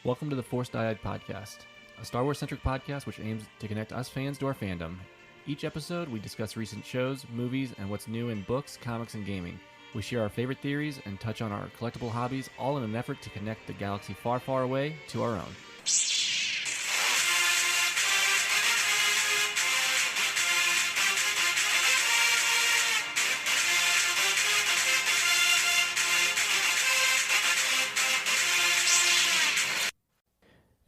Welcome to the Force Dyad Podcast, a Star Wars-centric podcast which aims to connect us fans to our fandom. Each episode, we discuss recent shows, movies, and what's new in books, comics, and gaming. We share our favorite theories and touch on our collectible hobbies, all in an effort to connect the galaxy far, far away to our own.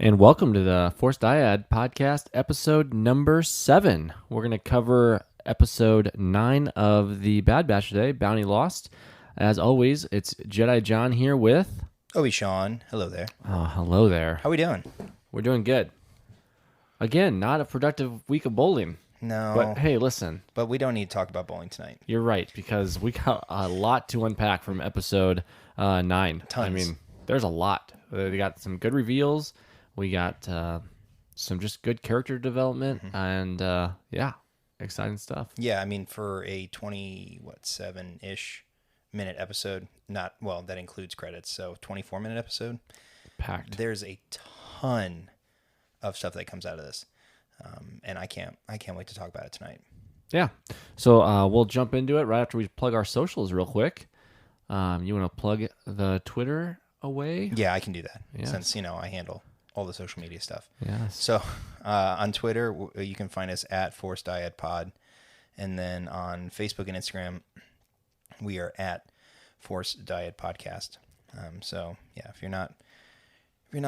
And welcome to the Force Dyad Podcast, episode number 7. We're going to cover episode 9 of the Bad Batch today, Bounty Lost. As always, it's Jedi John here with... Obi-Sean. Hello there. Oh, hello there. How we doing? We're doing good. Again, not a productive week of bowling. No. But hey, listen. But we don't need to talk about bowling tonight. You're right, because we got a lot to unpack from episode 9. Tons. I mean, there's a lot. We got some good reveals. We got some just good character development, and yeah, exciting stuff. Yeah, I mean, for a 7-ish minute episode, that includes credits, so 24-minute episode. Packed. There's a ton of stuff that comes out of this, and I can't wait to talk about it tonight. Yeah, so we'll jump into it right after we plug our socials real quick. You want to plug the Twitter away? Yeah, I can do that, Yes. since, I handle all the social media stuff. Yes. So on Twitter, you can find us at Force Dyad Pod. And then on Facebook and Instagram, we are at Force Dyad Podcast. So yeah, if you're not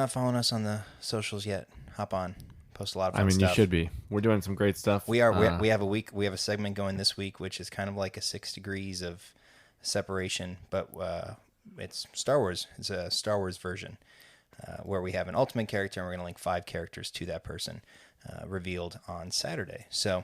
following us on the socials yet, hop on. Post a lot of fun stuff. You should be. We're doing some great stuff. We are. We have a segment going this week, which is kind of like a 6 degrees of separation, but it's Star Wars. It's a Star Wars version. Where we have an ultimate character, and we're going to link 5 characters to that person, revealed on Saturday. So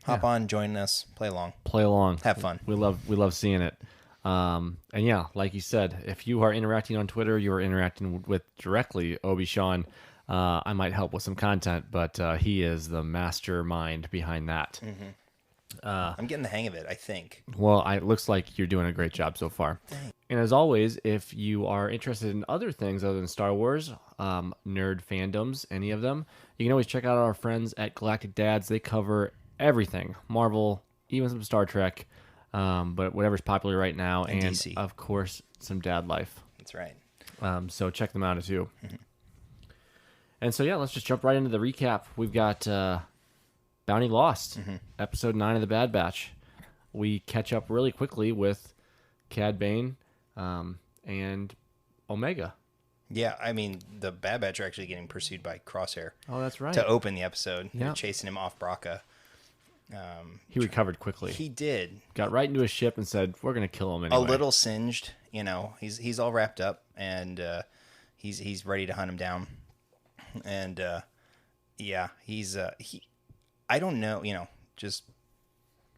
hop on, join us, play along, have fun. We love seeing it. And yeah, like you said, if you are interacting on Twitter, you are interacting with directly Obi-Sean. I might help with some content, but he is the mastermind behind that. Mm-hmm. I'm getting the hang of it, I think. Well, it looks like you're doing a great job so far. Thanks. And as always, if you are interested in other things other than Star Wars, nerd fandoms, any of them, you can always check out our friends at Galactic Dads. They cover everything, Marvel, even some Star Trek, but whatever's popular right now, and DC. Of course, some dad life. That's right. So check them out too. Mm-hmm. And so yeah, let's just jump right into the recap. We've got Bounty Lost, episode 9 of the Bad Batch. We catch up really quickly with Cad Bane and Omega. Yeah, I mean, the Bad Batch are actually getting pursued by Crosshair. Oh, that's right. To open the episode. Yeah. They're chasing him off Braca. He recovered quickly. He did. Got right into his ship and said, we're going to kill him anyway. A little singed, he's all wrapped up, and he's ready to hunt him down. And yeah, I don't know, just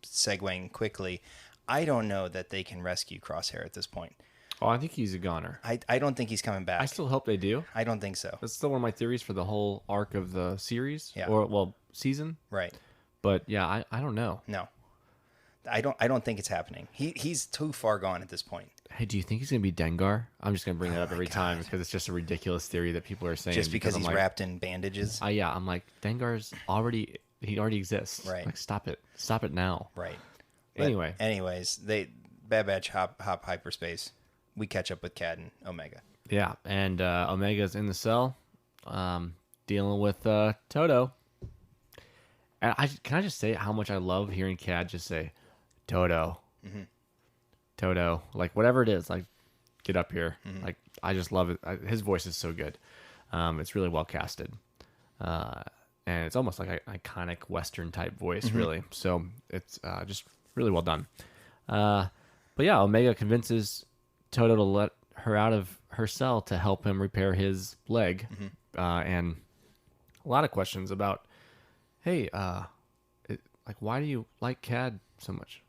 segueing quickly, I don't know that they can rescue Crosshair at this point. Oh, I think he's a goner. I don't think he's coming back. I still hope they do. I don't think so. That's still one of my theories for the whole arc of the series. Yeah. Or, season. Right. But yeah, I don't know. No. I don't think it's happening. He's too far gone at this point. Hey, do you think he's going to be Dengar? I'm just going to bring that up every time because it's just a ridiculous theory that people are saying. Just because he's wrapped in bandages? Yeah, I'm like, Dengar's already exists. Right. Like, stop it now. Right. Anyway. Anyways, Bad Batch hop hyperspace. We catch up with Cad and Omega. Yeah, and Omega's in the cell, dealing with Toto. And can I just say how much I love hearing Cad just say, Toto. Mm-hmm. Toto. Like, whatever it is, like, get up here. Mm-hmm. Like, I just love it. His voice is so good. It's really well casted. And it's almost like an iconic Western type voice, really. So it's just really well done. But yeah, Omega convinces Toto to let her out of her cell to help him repair his leg. And a lot of questions about, hey, why do you like Cad so much?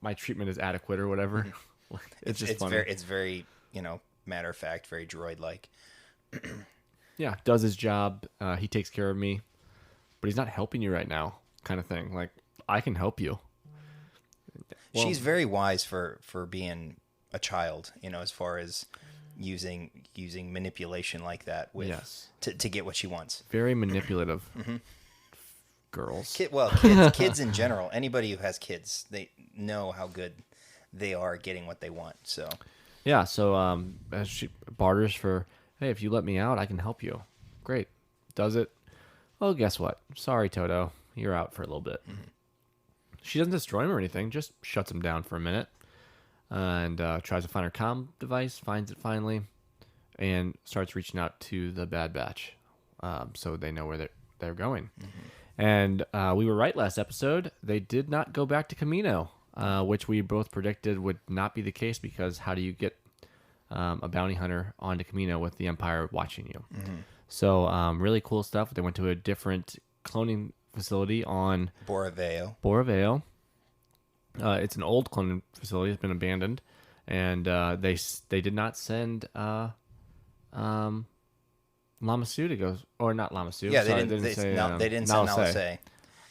My treatment is adequate or whatever. It's just funny. It's very, matter of fact, very droid-like. Yeah, does his job. He takes care of me, but he's not helping you right now, kind of thing. Like, I can help you. Well, she's very wise for being a child, as far as using manipulation like that with to get what she wants. Very manipulative. Girls. Kids in general. Anybody who has kids, they know how good they are getting what they want. So yeah. So as she barters for, hey, if you let me out, I can help you. Great. Does it? Well, guess what? Sorry, Toto. You're out for a little bit. She doesn't destroy him or anything. Just shuts him down for a minute. And tries to find her comm device. Finds it finally. And starts reaching out to the Bad Batch. So they know where they're going. And we were right last episode. They did not go back to Camino, which we both predicted would not be the case because how do you get a bounty hunter onto Camino with the Empire watching you? So really cool stuff. They went to a different cloning facility on Boraveo. It's an old cloning facility. It's been abandoned. And they did not send Lamasu to go, or not Lamasu. Yeah, sorry, they didn't say Nalase. Nalase.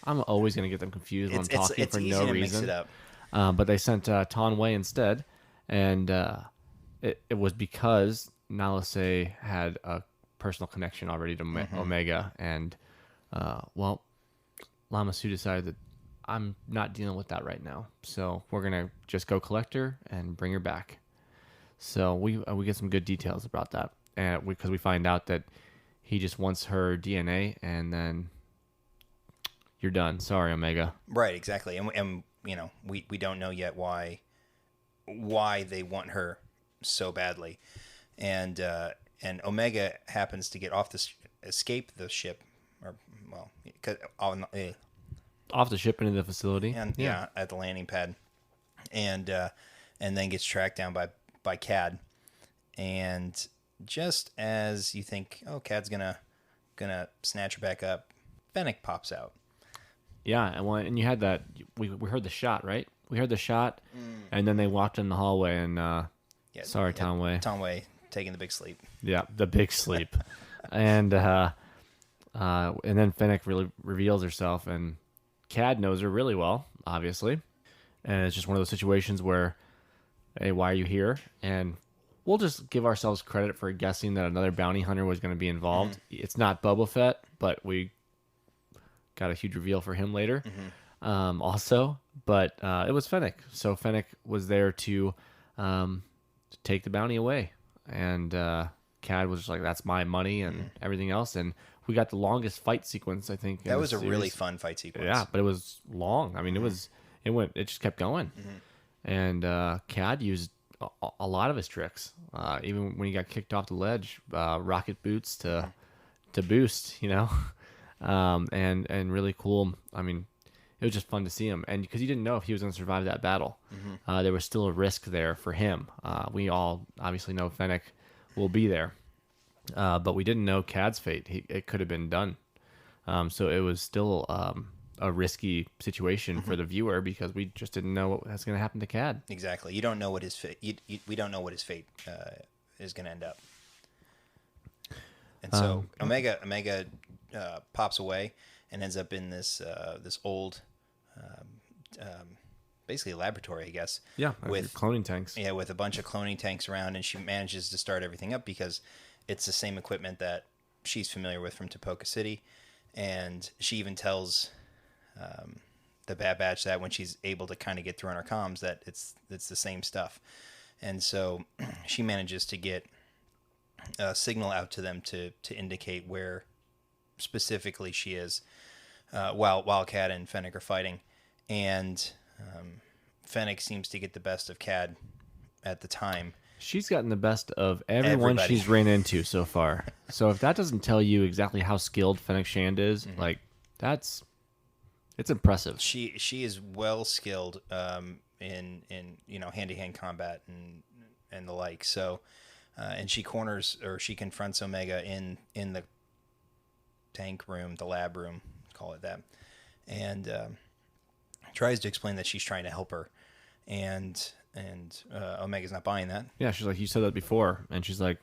I'm always going to get them confused when I'm talking for no reason. Mix it up. But they sent Tonway instead, and it was because Nalase had a personal connection already to Omega, and Lamasu decided that I'm not dealing with that right now, so we're going to just go collect her and bring her back. So we get some good details about that. And because we find out that he just wants her DNA, and then you're done. Sorry, Omega. Right, exactly. And you know, we don't know yet why they want her so badly, and Omega happens to get escape the ship, or off the ship into the facility, and at the landing pad, and then gets tracked down by Cad, and just as you think, oh, Cad's gonna snatch her back up, Fennec pops out. Yeah, and you had that. We heard the shot, right? We heard the shot, and then they walked in the hallway, and sorry, Tonway. Tonway taking the big sleep. Yeah, the big sleep, and then Fennec really reveals herself, and Cad knows her really well, obviously, and it's just one of those situations where, hey, why are you here? And we'll just give ourselves credit for guessing that another bounty hunter was going to be involved. It's not Boba Fett, but we got a huge reveal for him later also. But it was Fennec. So Fennec was there to take the bounty away. And Cad was just like, that's my money and everything else. And we got the longest fight sequence, I think. That was a really fun fight sequence. Yeah, but it was long. I mean, it just kept going. And Cad used a lot of his tricks, even when he got kicked off the ledge, rocket boots to boost, and really cool. I mean, it was just fun to see him, and because you didn't know if he was going to survive that battle, there was still a risk there for him. We all obviously know Fennec will be there, but we didn't know Cad's fate. It could have been done, so it was still a risky situation for the viewer because we just didn't know what was going to happen to Cad. Exactly. You don't know what his fate. We don't know what his fate is going to end up. And so Omega pops away and ends up in this old, basically laboratory, I guess. Yeah, with cloning tanks. Yeah, with a bunch of cloning tanks around, and she manages to start everything up because it's the same equipment that she's familiar with from Tapoka City, and she even tells the Bad Batch that when she's able to kind of get through on her comms that it's the same stuff, and so she manages to get a signal out to them to indicate where specifically she is, while Cad and Fennec are fighting, and Fennec seems to get the best of Cad at the time. She's gotten the best of everyone she's ran into so far. So if that doesn't tell you exactly how skilled Fennec Shand is, it's impressive. She is well skilled in hand-to-hand combat and the like. So and she confronts Omega in the tank room, the lab room, call it that, and tries to explain that she's trying to help her, and Omega's not buying that. Yeah, she's like, you said that before, and she's like,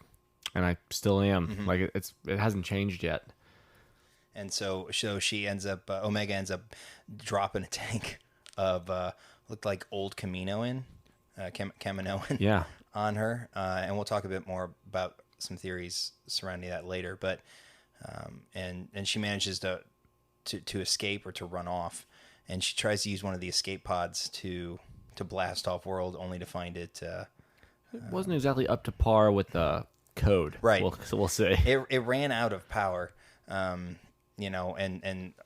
and I still am. Like it hasn't changed yet. And so she ends up, Omega ends up dropping a tank of looked like old Caminoan, Caminoan. Yeah. on her, and we'll talk a bit more about some theories surrounding that later. But and she manages to escape or to run off, and she tries to use one of the escape pods to blast off world, only to find it. It wasn't exactly up to par with the code, Right? We'll say it ran out of power. And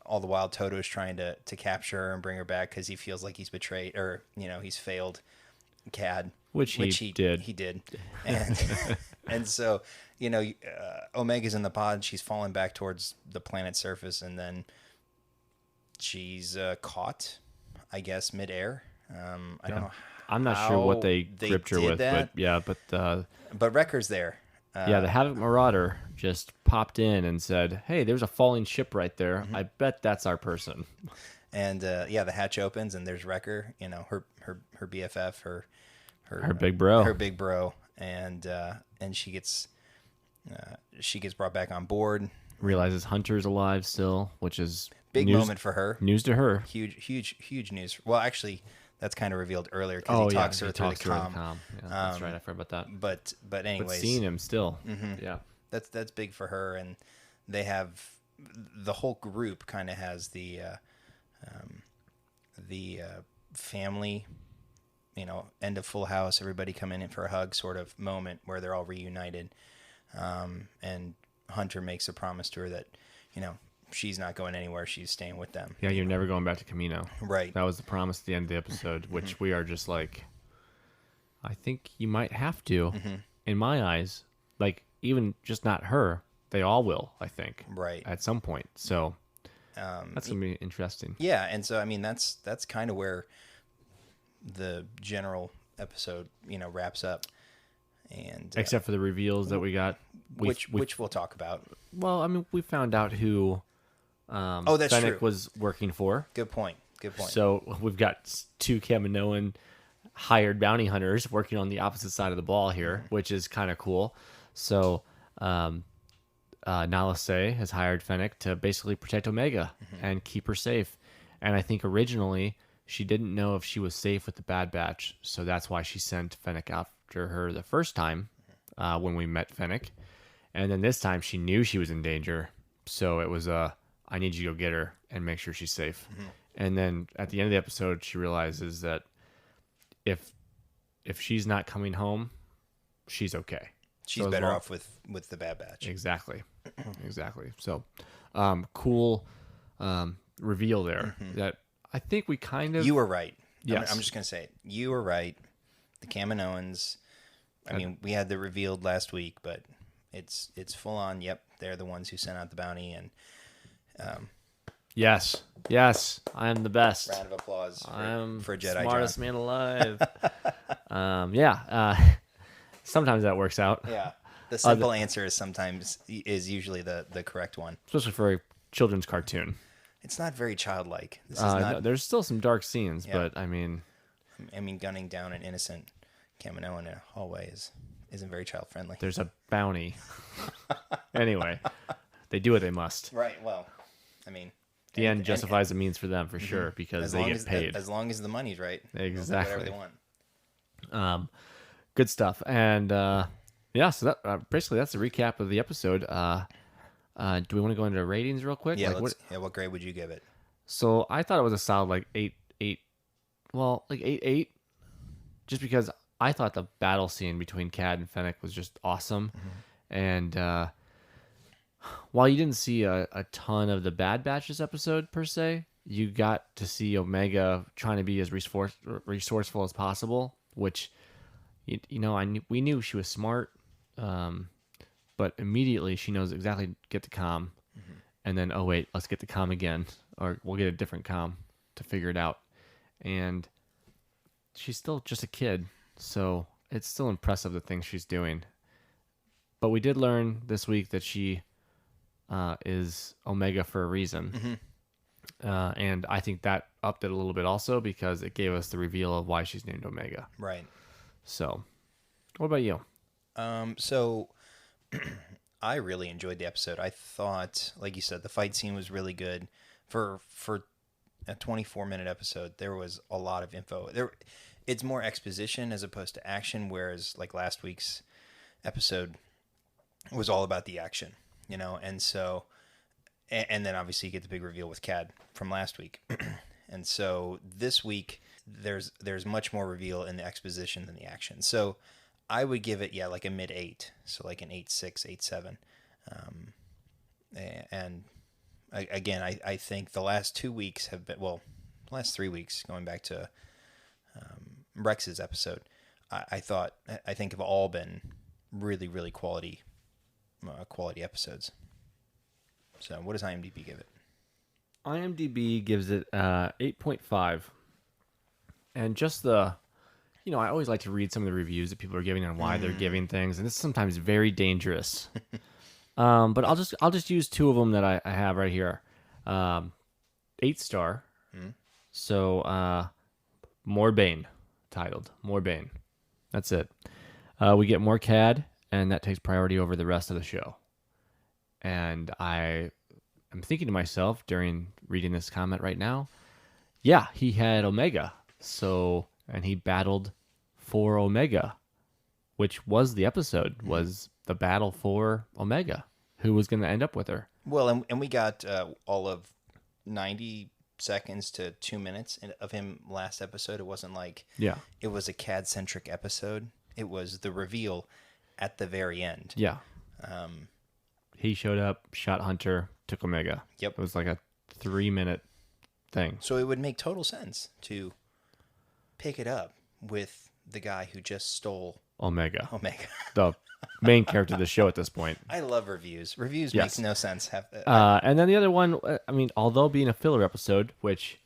all the while Toto's trying to capture her and bring her back because he feels like he's betrayed, or he's failed Cad, which he did. He did, and and so Omega's in the pod. She's falling back towards the planet's surface, and then she's caught, I guess, midair. I don't know. I'm not sure what they gripped her with, that. but Wrecker's there. The Havoc Marauder just popped in and said, "Hey, there's a falling ship right there. I bet that's our person." And the hatch opens and there's Wrecker. Her BFF, her big bro, and she gets brought back on board. Realizes Hunter's alive still, which is big moment for her. News to her. Huge news. Well, actually, that's kind of revealed earlier because he talks to her through the comm. Yeah, that's right. I forgot about that. But anyways, but seeing him still, yeah, that's big for her, and they have the whole group kind of has the family, end of Full House, everybody coming in for a hug sort of moment where they're all reunited, and Hunter makes a promise to her that she's not going anywhere. She's staying with them. Yeah, you're never going back to Camino. Right. That was the promise at the end of the episode, which we are just like, I think you might have to. In my eyes, like, even just not her, they all will, I think. Right. At some point. So that's going to be interesting. Yeah, and so, I mean, that's kind of where the general episode, wraps up. And except for the reveals that we got. Which we'll talk about. Well, I mean, we found out who that's Fennec true. was working for. Good point. So we've got two Kaminoan hired bounty hunters working on the opposite side of the ball here, which is kind of cool. So Nala Se has hired Fennec to basically protect Omega and keep her safe. And I think originally she didn't know if she was safe with the Bad Batch, so that's why she sent Fennec after her the first time when we met Fennec. And then this time she knew she was in danger, so it was I need you to go get her and make sure she's safe. And then at the end of the episode, she realizes that if she's not coming home, she's okay. She's better off with the Bad Batch. Exactly. So, cool reveal there that I think we kind of... You were right. Yes. I'm just going to say it. You were right. The Kaminoans, I mean, we had the revealed last week, but it's full on. Yep, they're the ones who sent out the bounty, and yes, I am the best. Round of applause for Jedi John. Smartest man alive. Sometimes that works out. Yeah, the simple answer is usually the correct one, especially for a children's cartoon. It's not very childlike. This is not. No, there's still some dark scenes, but I mean, gunning down an innocent Kaminoan in a hallway isn't very child friendly. There's a bounty. Anyway, they do what they must. Right. Well, I mean, the end justifies the means for them for sure because they get paid. As long as the money's right. Exactly. Whatever they want. Good stuff. And so that basically that's the recap of the episode. Do we want to go into ratings real quick? Yeah. What grade would you give it? So I thought it was a solid 8. Well, 8, just because I thought the battle scene between Cad and Fennec was just awesome. And while you didn't see a ton of the Bad Batch this episode per se, you got to see Omega trying to be as resourceful as possible, which we knew she was smart, but immediately she knows exactly get the comm, and then let's get the comm again, or we'll get a different comm to figure it out. And she's still just a kid, so it's still impressive the things she's doing. But we did learn this week that she is Omega for a reason. And I think that upped it a little bit also because it gave us the reveal of why she's named Omega. Right. So, what about you? So I really enjoyed the episode. I thought, like you said, the fight scene was really good. For a 24-minute episode, there was a lot of info. it's more exposition as opposed to action, whereas like last week's episode was all about the action, and so, and then obviously you get the big reveal with Cad from last week. And so this week there's much more reveal in the exposition than the action. So I would give it, like a mid 8, so like an 8.6, 8.7. And I think the last 2 weeks have been, the last 3 weeks, going back to Rex's episode, I think have all been really, really quality episodes. So what does IMDb give it? IMDb gives it 8.5. And just I always like to read some of the reviews that people are giving and why they're giving things, and this is sometimes very dangerous. But I'll just use 2 of them that I have right here. 8-star. So more Bane, titled More Bane. That's it. We get more Cad, and that takes priority over the rest of the show. And I'm thinking to myself during reading this comment right now, yeah, he had Omega. So, and he battled for Omega, which was the episode, was the battle for Omega, who was going to end up with her. Well, and we got all of 90 seconds to 2 minutes of him last episode. It wasn't like it was a Cad-centric episode. It was the reveal at the very end. Yeah. He showed up, shot Hunter, took Omega. Yep. It was like a 3-minute thing. So it would make total sense to pick it up with the guy who just stole Omega. The main character of the show at this point. I love reviews. Reviews makes no sense. And then the other one, although being a filler episode, which,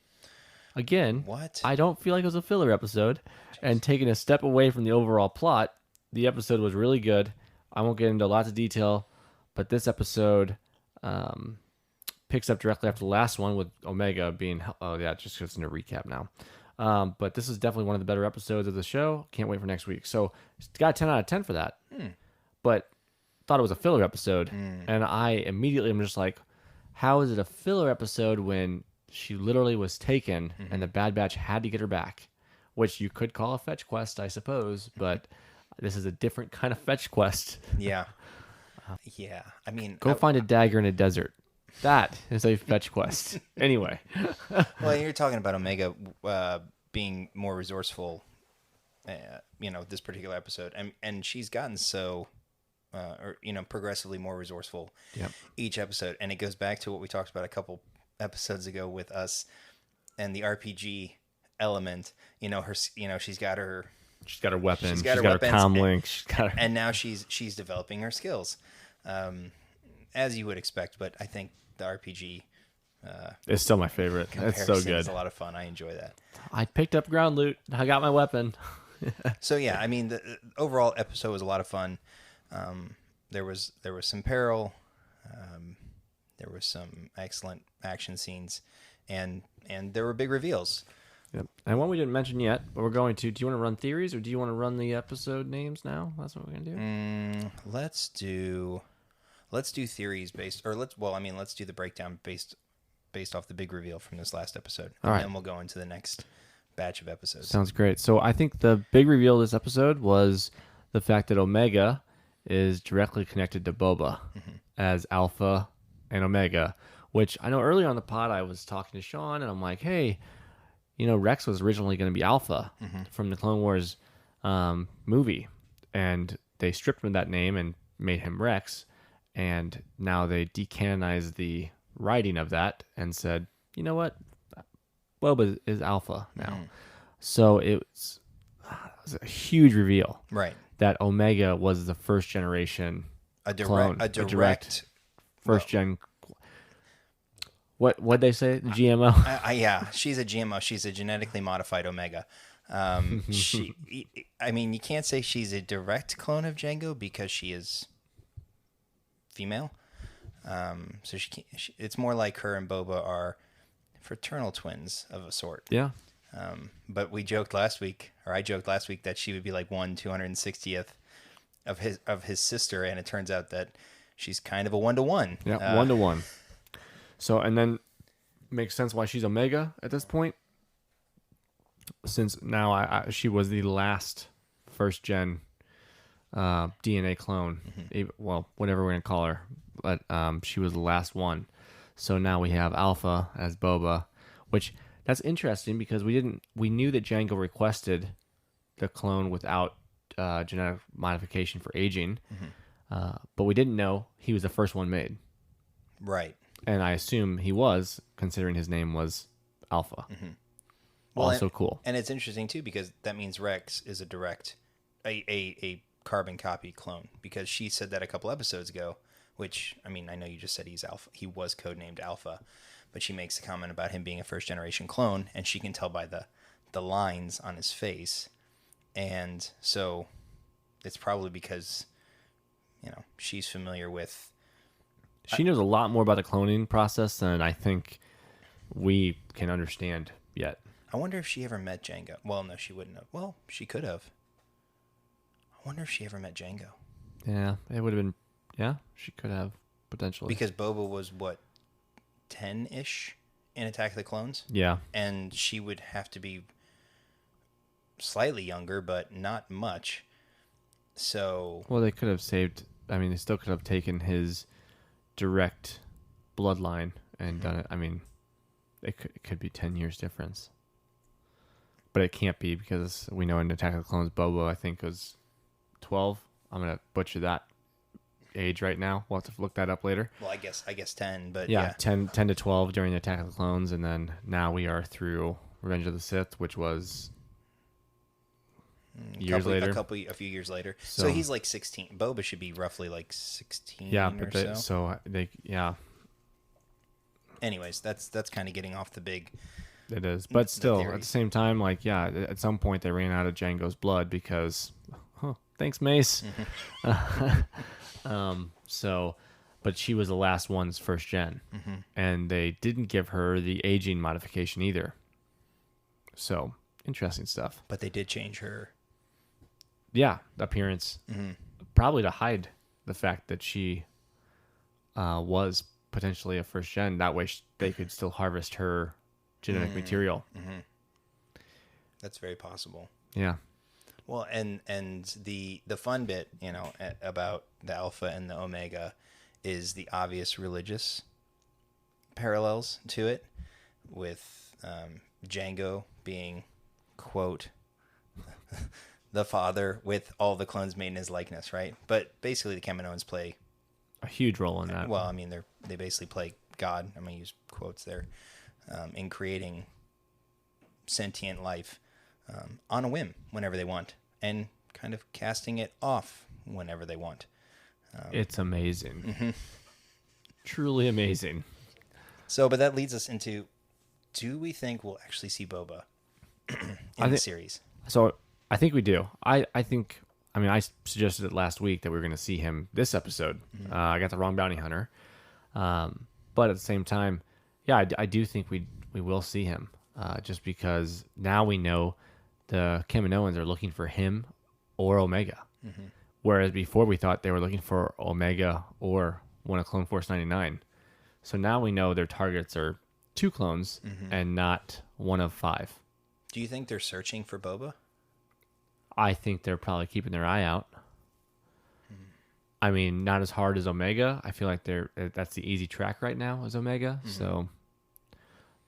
again, I don't feel like it was a filler episode, and taking a step away from the overall plot, the episode was really good. I won't get into lots of detail, but this episode picks up directly after the last one with Omega being... Oh, yeah, just goes into recap now. But this is definitely one of the better episodes of the show. Can't wait for next week. So, got a 10 out of 10 for that. But thought it was a filler episode. And I immediately am just like, how is it a filler episode when she literally was taken and the Bad Batch had to get her back? Which you could call a fetch quest, I suppose. But this is a different kind of fetch quest. Yeah. Yeah. I mean... Go find a dagger in a desert. That is a fetch quest. Anyway. Well, you're talking about Omega being more resourceful, this particular episode. And she's gotten so, progressively more resourceful each episode. And it goes back to what we talked about a couple episodes ago with us and the RPG element. She's got her... She's got her weapon. She's got her comm link. And now she's developing her skills, as you would expect. But I think the RPG it's still my favorite. It's so good. It's a lot of fun. I enjoy that. I picked up ground loot. I got my weapon. So yeah, I mean, the overall episode was a lot of fun. There was some peril. There was some excellent action scenes, and there were big reveals. Yep. And one we didn't mention yet, but we're going to. Do you want to run theories, or do you want to run the episode names now? That's what we're gonna do. Let's do theories based, or let's do the breakdown based off the big reveal from this last episode. And then we'll go into the next batch of episodes. Sounds great. So I think the big reveal of this episode was the fact that Omega is directly connected to Boba as Alpha and Omega, which I know earlier on the pod I was talking to Sean, and I'm like, hey, Rex was originally going to be Alpha from the Clone Wars movie, and they stripped him of that name and made him Rex, and now they decanonized the writing of that and said, you know what, Boba is Alpha now. So it was a huge reveal, right? That Omega was the first generation clone, a direct first gen. What'd they say? The GMO? Yeah, she's a GMO. She's a genetically modified Omega. You can't say she's a direct clone of Jango because she is female. So it's more like her and Boba are fraternal twins of a sort. Yeah. But I joked last week that she would be like 1/260th of his sister, and it turns out that she's kind of a 1-to-1. Yeah, 1-to-1. So, and then makes sense why she's Omega at this point. since now she was the last first gen DNA clone. Well, whatever we're gonna call her, but she was the last one. So now we have Alpha as Boba, which that's interesting because we knew that Jango requested the clone without genetic modification for aging, but we didn't know he was the first one made. Right. And I assume he was, considering his name was Alpha. Well, Also cool. And it's interesting too because that means Rex is a direct, a carbon copy clone, because she said that a couple episodes ago. Which, I mean, I know you just said he's Alpha. He was codenamed Alpha, but she makes a comment about him being a first generation clone, and she can tell by the lines on his face, and so it's probably because, she's familiar with. She knows a lot more about the cloning process than I think we can understand yet. I wonder if she ever met Jango. Well, no, she wouldn't have. Well, she could have. I wonder if she ever met Jango. Yeah, it would have been. Yeah, she could have, potentially. Because Boba was, what, 10-ish in Attack of the Clones? Yeah. And she would have to be slightly younger, but not much. So... Well, they could have saved... I mean, they still could have taken his direct bloodline and done it. I mean, it could be 10 years difference. But it can't be because we know in Attack of the Clones, Boba, I think, was 12. I'm going to butcher that age right now. We'll have to look that up later. Well, I guess 10, but yeah. 10 to 12 during the Attack of the Clones, and then now we are through Revenge of the Sith, which was years later. A few years later. So he's like 16. Boba should be roughly like 16 yeah. Anyways, that's kind of getting off the big... It is. But still, at the same time, like, yeah, at some point they ran out of Jango's blood because... thanks, Mace. But she was the last one's first gen, and they didn't give her the aging modification either. So interesting stuff. But they did change her. Yeah, appearance, probably to hide the fact that she was potentially a first gen. That way, they could still harvest her genetic material. That's very possible. Yeah. Well, and the fun bit, about the Alpha and the Omega is the obvious religious parallels to it, with Jango being, quote, the father with all the clones made in his likeness, right? But basically the Kaminoans play a huge role in that. Well, I mean, they basically play God, I'm going to use quotes there, in creating sentient life on a whim whenever they want, and kind of casting it off whenever they want. It's amazing. Truly amazing. So, but that leads us into, do we think we'll actually see Boba in the series? So, I think we do. I suggested it last week that we were going to see him this episode. I got the wrong bounty hunter. But at the same time, yeah, I do think we will see him. Just because now we know the Kaminoans are looking for him or Omega. Whereas before we thought they were looking for Omega or one of Clone Force 99. So now we know their targets are 2 clones and not one of 5. Do you think they're searching for Boba? I think they're probably keeping their eye out. I mean, not as hard as Omega. I feel like that's the easy track right now is Omega. So,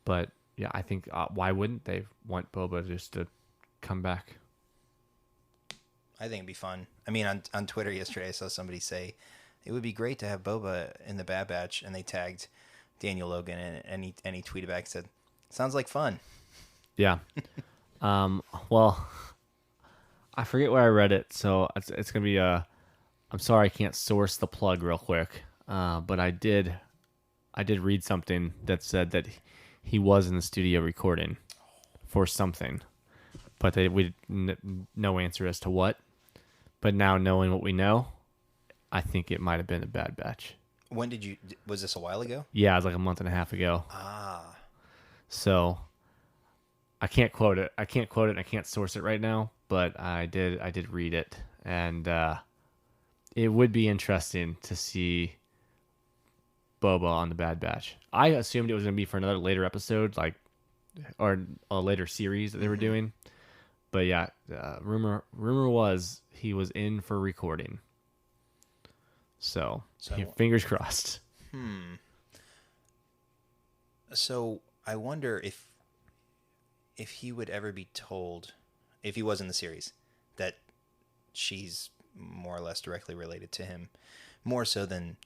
but yeah, I think why wouldn't they want Boba just to come back? I think it'd be fun. I mean, on Twitter yesterday, I saw somebody say it would be great to have Boba in the Bad Batch, and they tagged Daniel Logan, and he tweeted back and said, "Sounds like fun." Yeah. Well, I forget where I read it, so it's gonna be I'm sorry I can't source the plug real quick, but I did read something that said that he was in the studio recording for something, but no answer as to what. But now knowing what we know, I think it might have been a Bad Batch. When was this a while ago? Yeah, it was like a month and a half ago. Ah. So I can't quote it. I can't source it right now, but I did read it, and it would be interesting to see Boba on the Bad Batch. I assumed it was going to be for another later episode, like or a later series that they were doing. But yeah, rumor was he was in for recording. So, fingers crossed. So I wonder if he would ever be told, if he was in the series, that she's more or less directly related to him, more so than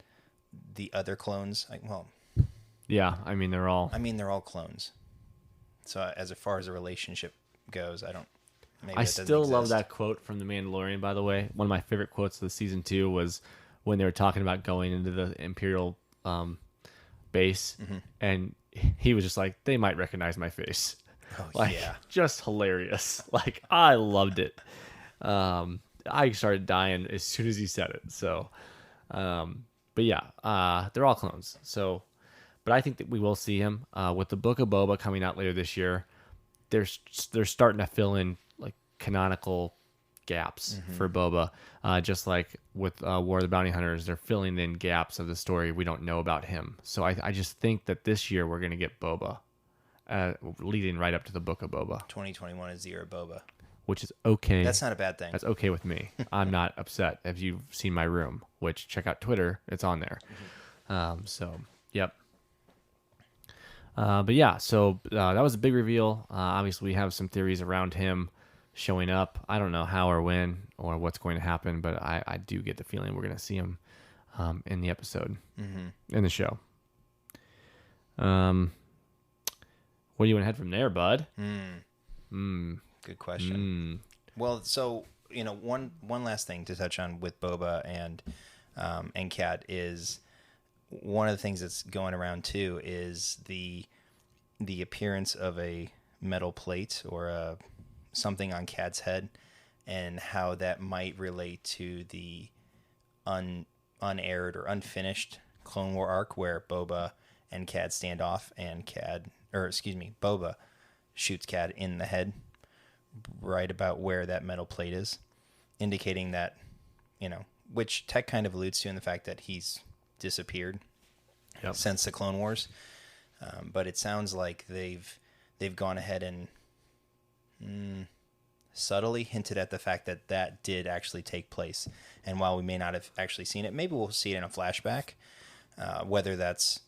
the other clones. Yeah, I mean they're all clones. So as far as a relationship goes, I don't. Maybe I that doesn't still love exist. that quote from The Mandalorian, by the way. One of my favorite quotes of the season 2 was when they were talking about going into the Imperial base, and he was just like, they might recognize my face. Oh, Like, yeah. just hilarious. Like, I loved it. I started dying as soon as he said it. So, but yeah, they're all clones. So, but I think that we will see him with the Book of Boba coming out later this year. They're starting to fill in like canonical gaps for Boba, just like with War of the Bounty Hunters, they're filling in gaps of the story we don't know about him. So I just think that this year we're going to get Boba, leading right up to the Book of Boba. 2021 is the year of Boba, which is okay. That's not a bad thing. That's okay with me. I'm not upset. If you've seen my room, which check out Twitter, it's on there. So yep. But yeah, so that was a big reveal. Obviously, we have some theories around him showing up. I don't know how or when or what's going to happen, but I do get the feeling we're going to see him in the episode, in the show. Where do you want to head from there, bud? Good question. Well, so one last thing to touch on with Boba and Cad is one of the things that's going around too is the appearance of a metal plate or something on Cad's head, and how that might relate to the unaired or unfinished Clone War arc where Boba and Cad stand off, and Boba shoots Cad in the head, right about where that metal plate is, indicating that, which Tech kind of alludes to in the fact that he's disappeared since the Clone Wars. But it sounds like they've gone ahead and subtly hinted at the fact that did actually take place. And while we may not have actually seen it, maybe we'll see it in a flashback, whether that's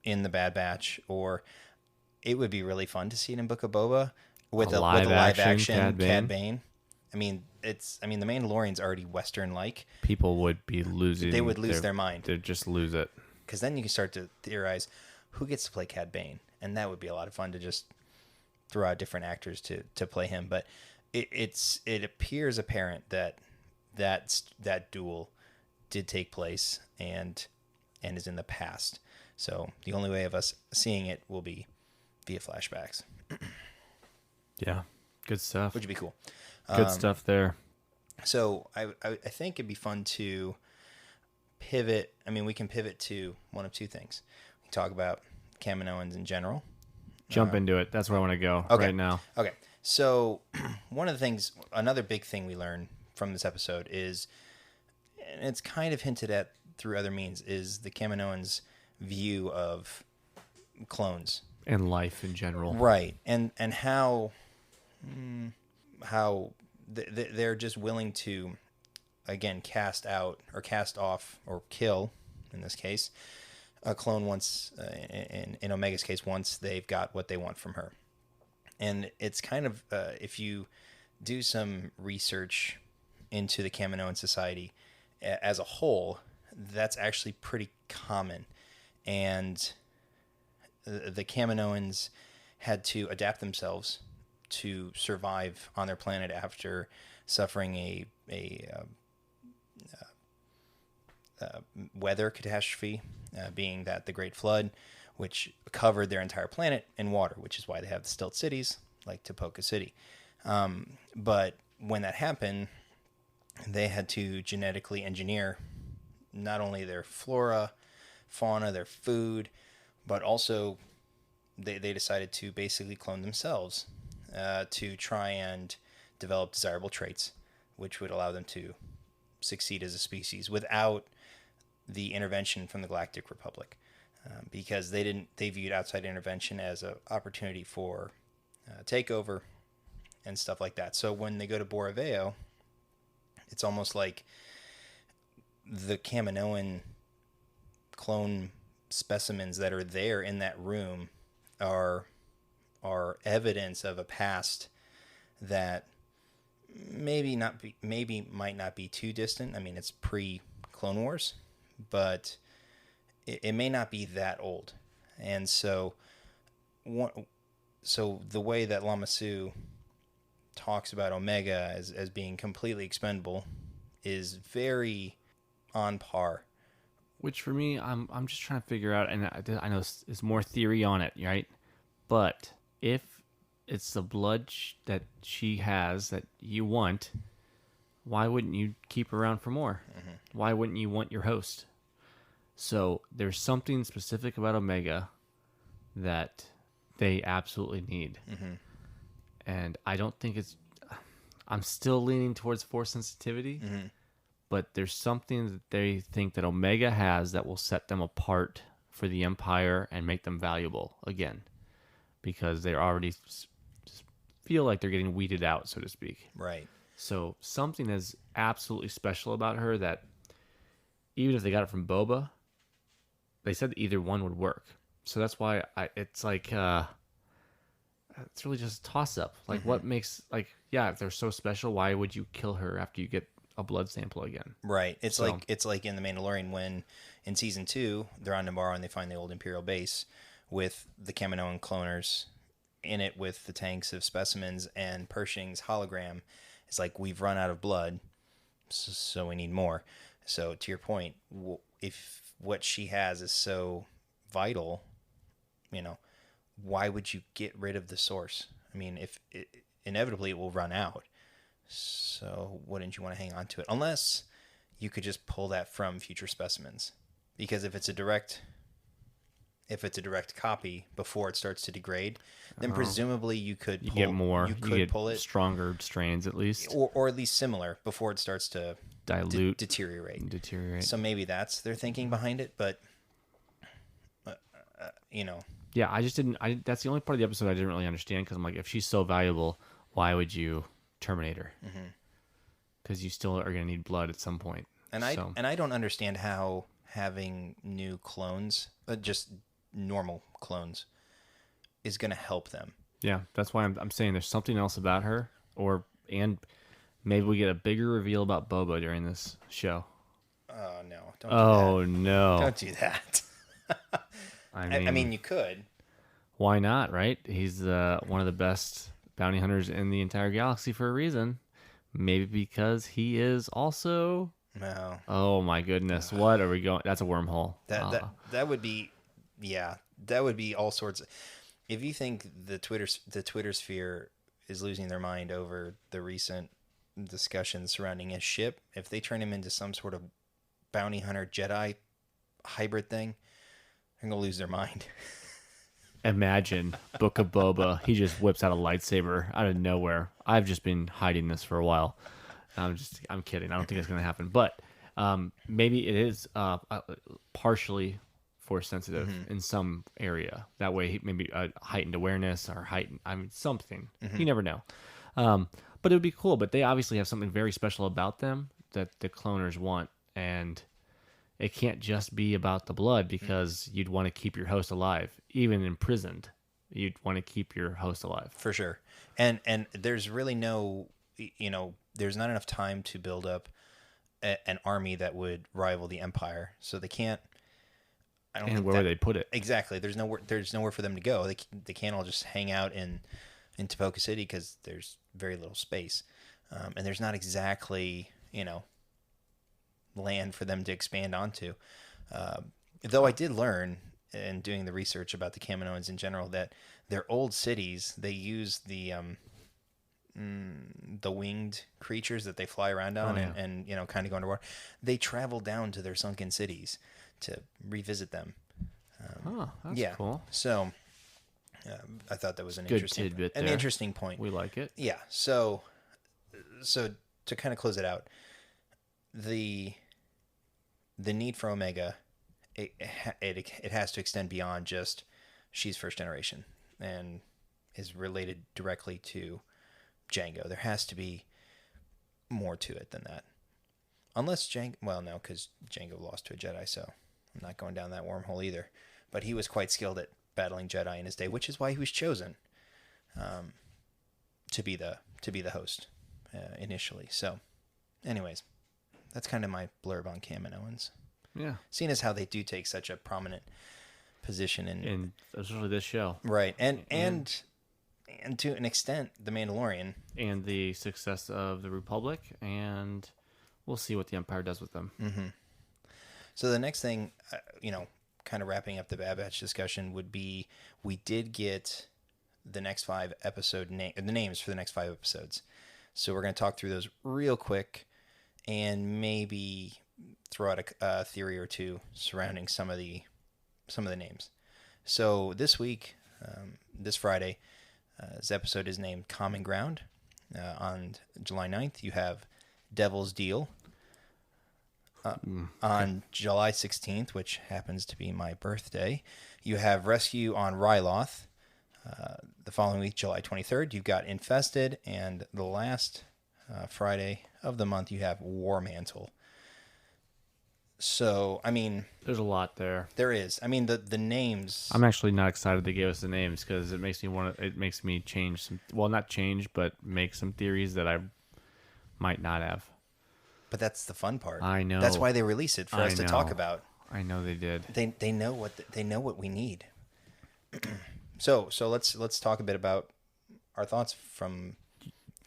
in the Bad Batch, or it would be really fun to see it in Book of Boba with a live action Cad Bane. I mean, the Mandalorian's already Western-like. People would be losing. They would lose their mind. They'd just lose it. Because then you can start to theorize who gets to play Cad Bane, and that would be a lot of fun to just throw out different actors to play him. But it appears apparent that duel did take place and is in the past. So the only way of us seeing it will be via flashbacks. Yeah, good stuff. Which would be cool. Good stuff there. So I think it'd be fun to pivot. I mean, we can pivot to one of two things. We can talk about Kaminoans in general. Jump into it. That's where I want to go right now. Okay. So one of the things, another big thing we learned from this episode is, and it's kind of hinted at through other means, is the Kaminoans' view of clones. And life in general. Right. And how they're just willing to, again, cast out or cast off or kill, in this case, a clone once, in Omega's case, once they've got what they want from her. And it's kind of, if you do some research into the Kaminoan society as a whole, that's actually pretty common. And the Kaminoans had to adapt themselves to survive on their planet after suffering a weather catastrophe, being that the Great Flood, which covered their entire planet in water, which is why they have the stilt cities like Topoka City. But when that happened, they had to genetically engineer not only their flora, fauna, their food, but also they decided to basically clone themselves to try and develop desirable traits, which would allow them to succeed as a species without the intervention from the Galactic Republic. because they viewed outside intervention as an opportunity for takeover and stuff like that. So when they go to Boraveo, it's almost like the Kaminoan clone specimens that are there in that room are evidence of a past that maybe might not be too distant. I mean, it's pre-Clone Wars, but it may not be that old. And so the way that Lama Su talks about Omega as being completely expendable is very on par. Which for me, I'm just trying to figure out, and I know it's more theory on it, right? But if it's the blood that she has that you want, why wouldn't you keep her around for more? Mm-hmm. Why wouldn't you want your host? So there's something specific about Omega that they absolutely need. Mm-hmm. And I don't think I'm still leaning towards Force sensitivity, mm-hmm. but there's something that they think that Omega has that will set them apart for the Empire and make them valuable again, because they already feel like they're getting weeded out, so to speak. Right. So something is absolutely special about her that even if they got it from Boba, they said either one would work. So that's why it's like it's really just a toss-up. Like, mm-hmm. what makes, like, yeah, if they're so special, why would you kill her after you get a blood sample again? Right. It's like in The Mandalorian when in season 2 they're on Navarro and they find the old Imperial base with the Kaminoan cloners in it with the tanks of specimens, and Pershing's hologram is like, we've run out of blood, so we need more. So to your point, if what she has is so vital, why would you get rid of the source? I mean, inevitably it will run out. So wouldn't you want to hang on to it? Unless you could just pull that from future specimens. Because if it's a direct copy before it starts to degrade, then presumably you could get more. You could pull it, stronger strains at least, or at least similar before it starts to dilute, deteriorate. So maybe that's their thinking behind it. But yeah, I just didn't. That's the only part of the episode I didn't really understand, because I'm like, if she's so valuable, why would you terminate her? Because you still are going to need blood at some point. And I don't understand how having new clones, just normal clones, is going to help them. Yeah, that's why I'm saying there's something else about her, and maybe we get a bigger reveal about Boba during this show. Oh no! Don't do that. Oh no! Don't do that. I mean, you could. Why not? Right? He's one of the best bounty hunters in the entire galaxy for a reason. Maybe because he is also. No. Oh my goodness! What are we going? That's a wormhole. That would be. Yeah, that would be all sorts. If you think the Twitter sphere is losing their mind over the recent discussions surrounding his ship, if they turn him into some sort of bounty hunter Jedi hybrid thing, they're gonna lose their mind. Imagine Book of Boba. He just whips out a lightsaber out of nowhere. I've just been hiding this for a while. I'm kidding. I don't think it's gonna happen, but maybe it is partially Force sensitive in some area. That way, maybe a heightened awareness or something. You never know. But it would be cool. But they obviously have something very special about them that the cloners want, and it can't just be about the blood, because you'd want to keep your host alive, even imprisoned. You'd want to keep your host alive for sure. And there's really no, there's not enough time to build up an army that would rival the Empire. So they can't. And where would they put it? Exactly. There's nowhere for them to go. They can't all just hang out in Topeka City because there's very little space, and there's not exactly land for them to expand onto. Though I did learn in doing the research about the Kaminoans in general that their old cities, they use the winged creatures that they fly around on and kind of go underwater. They travel down to their sunken cities to revisit them. That's cool. So I thought that was an good tidbit there. Interesting point. We like it. Yeah. So to kind of close it out, the need for Omega it has to extend beyond just she's first generation and is related directly to Jango. There has to be more to it than that. Unless Jango, well, no, because Jango lost to a Jedi, so I'm not going down that wormhole either. But he was quite skilled at battling Jedi in his day, which is why he was chosen to be the host initially. So, anyways, that's kind of my blurb on Cam and Owens. Yeah. Seeing as how they do take such a prominent position in especially this show, right, and to an extent, The Mandalorian and the success of the Republic, and we'll see what the Empire does with them. Mm-hmm. So the next thing, kind of wrapping up the Bad Batch discussion, would be we did get the next 5 episode the names for the next 5 episodes. So we're going to talk through those real quick and maybe throw out a theory or two surrounding some of the names. So this week, this Friday, this episode is named Common Ground. On July 9th, you have Devil's Deal. On July 16th, which happens to be my birthday, you have Rescue on Ryloth. The following week, July 23rd, you've got Infested. And the last Friday of the month, you have War Mantle. So, I mean... There's a lot there. There is. I mean, the names... I'm actually not excited they gave us the names because it makes me change some... Well, not change, but make some theories that I might not have. But that's the fun part. I know. That's why they release it for us to talk about. I know they did. They know what we need. So let's talk a bit about our thoughts from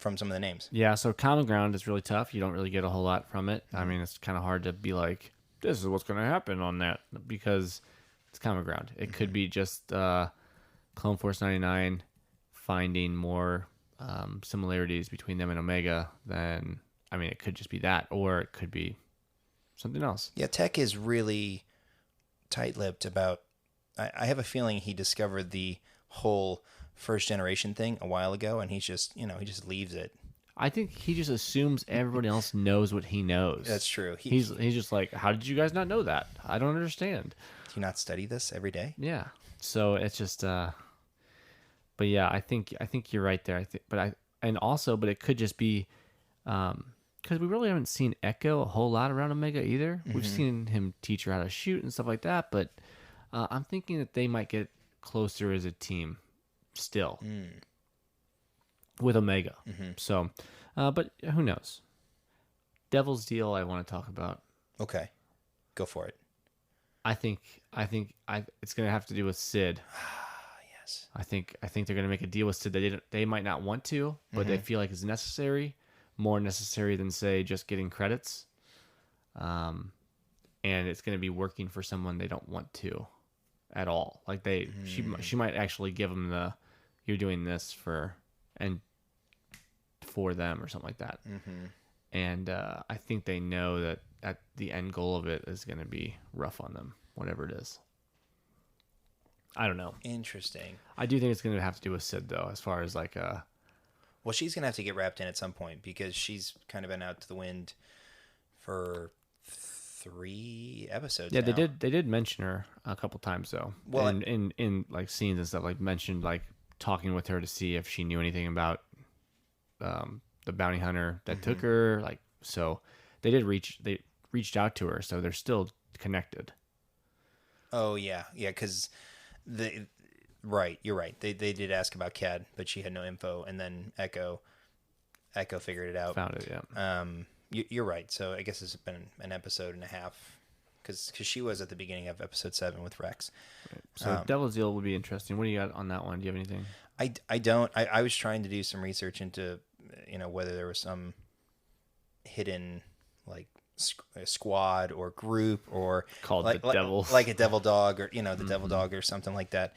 some of the names. Yeah, so Common Ground is really tough. You don't really get a whole lot from it. I mean, it's kind of hard to be like, this is what's going to happen on that because it's Common Ground. It could be just Clone Force 99 finding more similarities between them and Omega than... I mean, it could just be that, or it could be something else. Yeah, Tech is really tight-lipped about... I have a feeling he discovered the whole first generation thing a while ago, and he just leaves it. I think he just assumes everybody else knows what he knows. That's true. He's just like, how did you guys not know that? I don't understand. Do you not study this every day? Yeah. So it's just... But yeah, I think you're right there. But it could just be... Because we really haven't seen Echo a whole lot around Omega either. Mm-hmm. We've seen him teach her how to shoot and stuff like that, but I'm thinking that they might get closer as a team still with Omega. Mm-hmm. So, but who knows? Devil's Deal I want to talk about. Okay. Go for it. I think it's going to have to do with Sid. Yes. I think they're going to make a deal with Sid that they might not want to, but they feel like it's necessary. More necessary than, say, just getting credits. And it's going to be working for someone they don't want to at all. Like she might actually give them you're doing this for them or something like that. Mm-hmm. And I think they know that at the end goal of it is going to be rough on them, whatever it is. I don't know. Interesting. I do think it's going to have to do with Sid, though, as far as like Well, she's going to have to get wrapped in at some point because she's kind of been out to the wind for 3 episodes. Yeah, now. they did mention her a couple times though. Well, in like scenes and stuff, like mentioned like talking with her to see if she knew anything about the bounty hunter that took her. Like, so they reached out to her, so they're still connected. Oh yeah, because Right, you're right. They did ask about Cad, but she had no info, and then Echo figured it out. Found it, yeah. You're right. So I guess it's been an episode and a half, because she was at the beginning of episode 7 with Rex. Right. So Devil's Deal would be interesting. What do you got on that one? Do you have anything? I don't. I was trying to do some research into whether there was some hidden like squad or group or called like, the Devils, like a devil dog or the devil dog or something like that.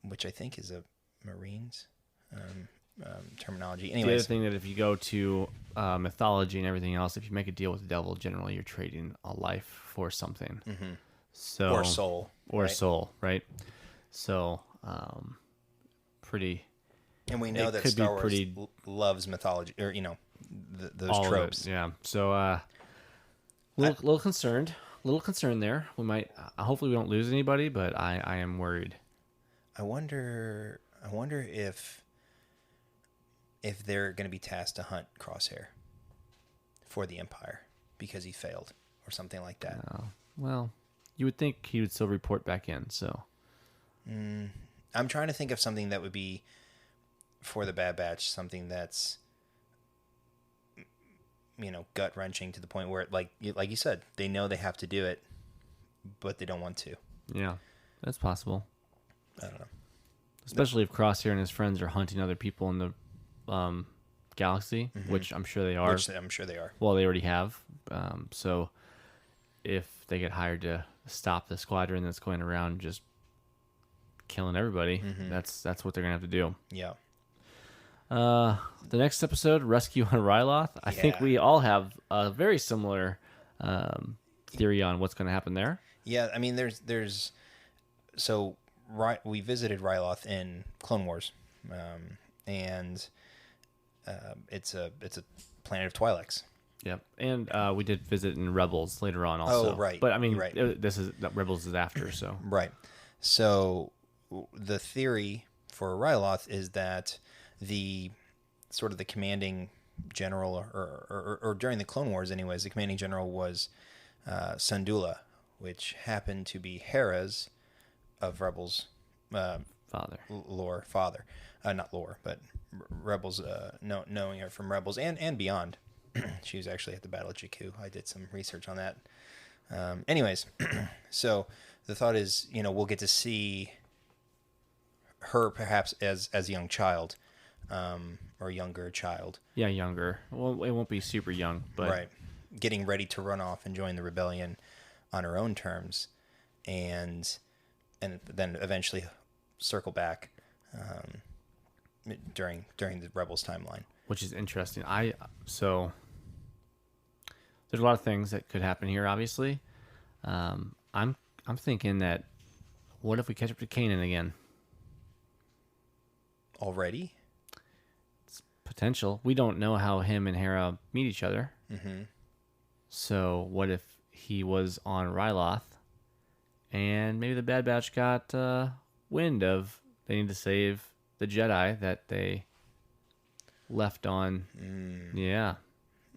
Which I think is a Marines terminology. Anyways, the other thing that if you go to mythology and everything else, if you make a deal with the devil, generally you're trading a life for something. Mm-hmm. So or soul, right? Soul, right? So pretty. And we know that Star Wars loves mythology, or those tropes. Yeah. So little concerned. little concerned there. We might, hopefully, we don't lose anybody, but I am worried. I wonder if they're going to be tasked to hunt Crosshair for the Empire because he failed or something like that. Well, you would think he would still report back in. So, I'm trying to think of something that would be for the Bad Batch, something that's, gut wrenching to the point where, like you said, they know they have to do it, but they don't want to. Yeah, that's possible. I don't know. Especially if Crosshair and his friends are hunting other people in the galaxy, which I'm sure they are. Which I'm sure they are. Well, they already have. So if they get hired to stop the squadron that's going around just killing everybody, that's what they're gonna have to do. Yeah. The next episode, Rescue on Ryloth. I think we all have a very similar theory on what's going to happen there. Yeah, I mean, there's so we visited Ryloth in Clone Wars, and it's a planet of Twi'leks. Yep, and we did visit in Rebels later on also. Oh, right. But I mean, right. Rebels is after, so right. So the theory for Ryloth is that the sort of the commanding general, or during the Clone Wars, anyways, the commanding general was Syndulla, which happened to be Hera's of Rebels father. Not lore, but Rebels. Knowing her from Rebels and beyond. She was actually at the Battle of Jakku. I did some research on that. Anyways, so the thought is, we'll get to see her perhaps as a young child, or younger child. Yeah, younger. Well, it won't be super young, but right, getting ready to run off and join the rebellion on her own terms, and then eventually circle back during the Rebels timeline, which is interesting. So there's a lot of things that could happen here. Obviously, I'm thinking that what if we catch up to Kanan again? Already? It's potential. We don't know how him and Hera meet each other. Mm-hmm. So what if he was on Ryloth, and maybe the Bad Batch got wind of they need to save the Jedi that they left on. Yeah.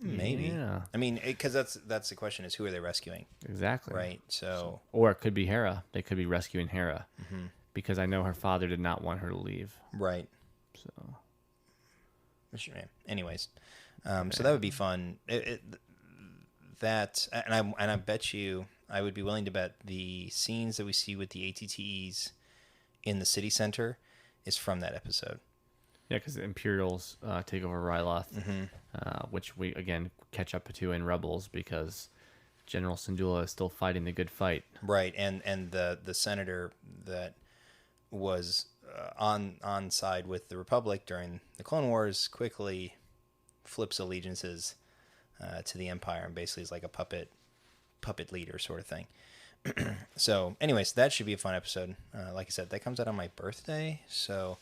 Maybe. Yeah. I mean, because that's the question: is who are they rescuing? Exactly. Right. So, or it could be Hera. They could be rescuing Hera, because I know her father did not want her to leave. Right. So. Anyways, so that would be fun. I bet you, I would be willing to bet the scenes that we see with the ATTEs in the city center is from that episode. Yeah, because the Imperials take over Ryloth, which we, again, catch up to in Rebels because General Syndulla is still fighting the good fight. Right, and the senator that was on side with the Republic during the Clone Wars quickly flips allegiances to the Empire and basically is like a puppet leader sort of thing. So, anyways, that should be a fun episode. Like I said, that comes out on my birthday, so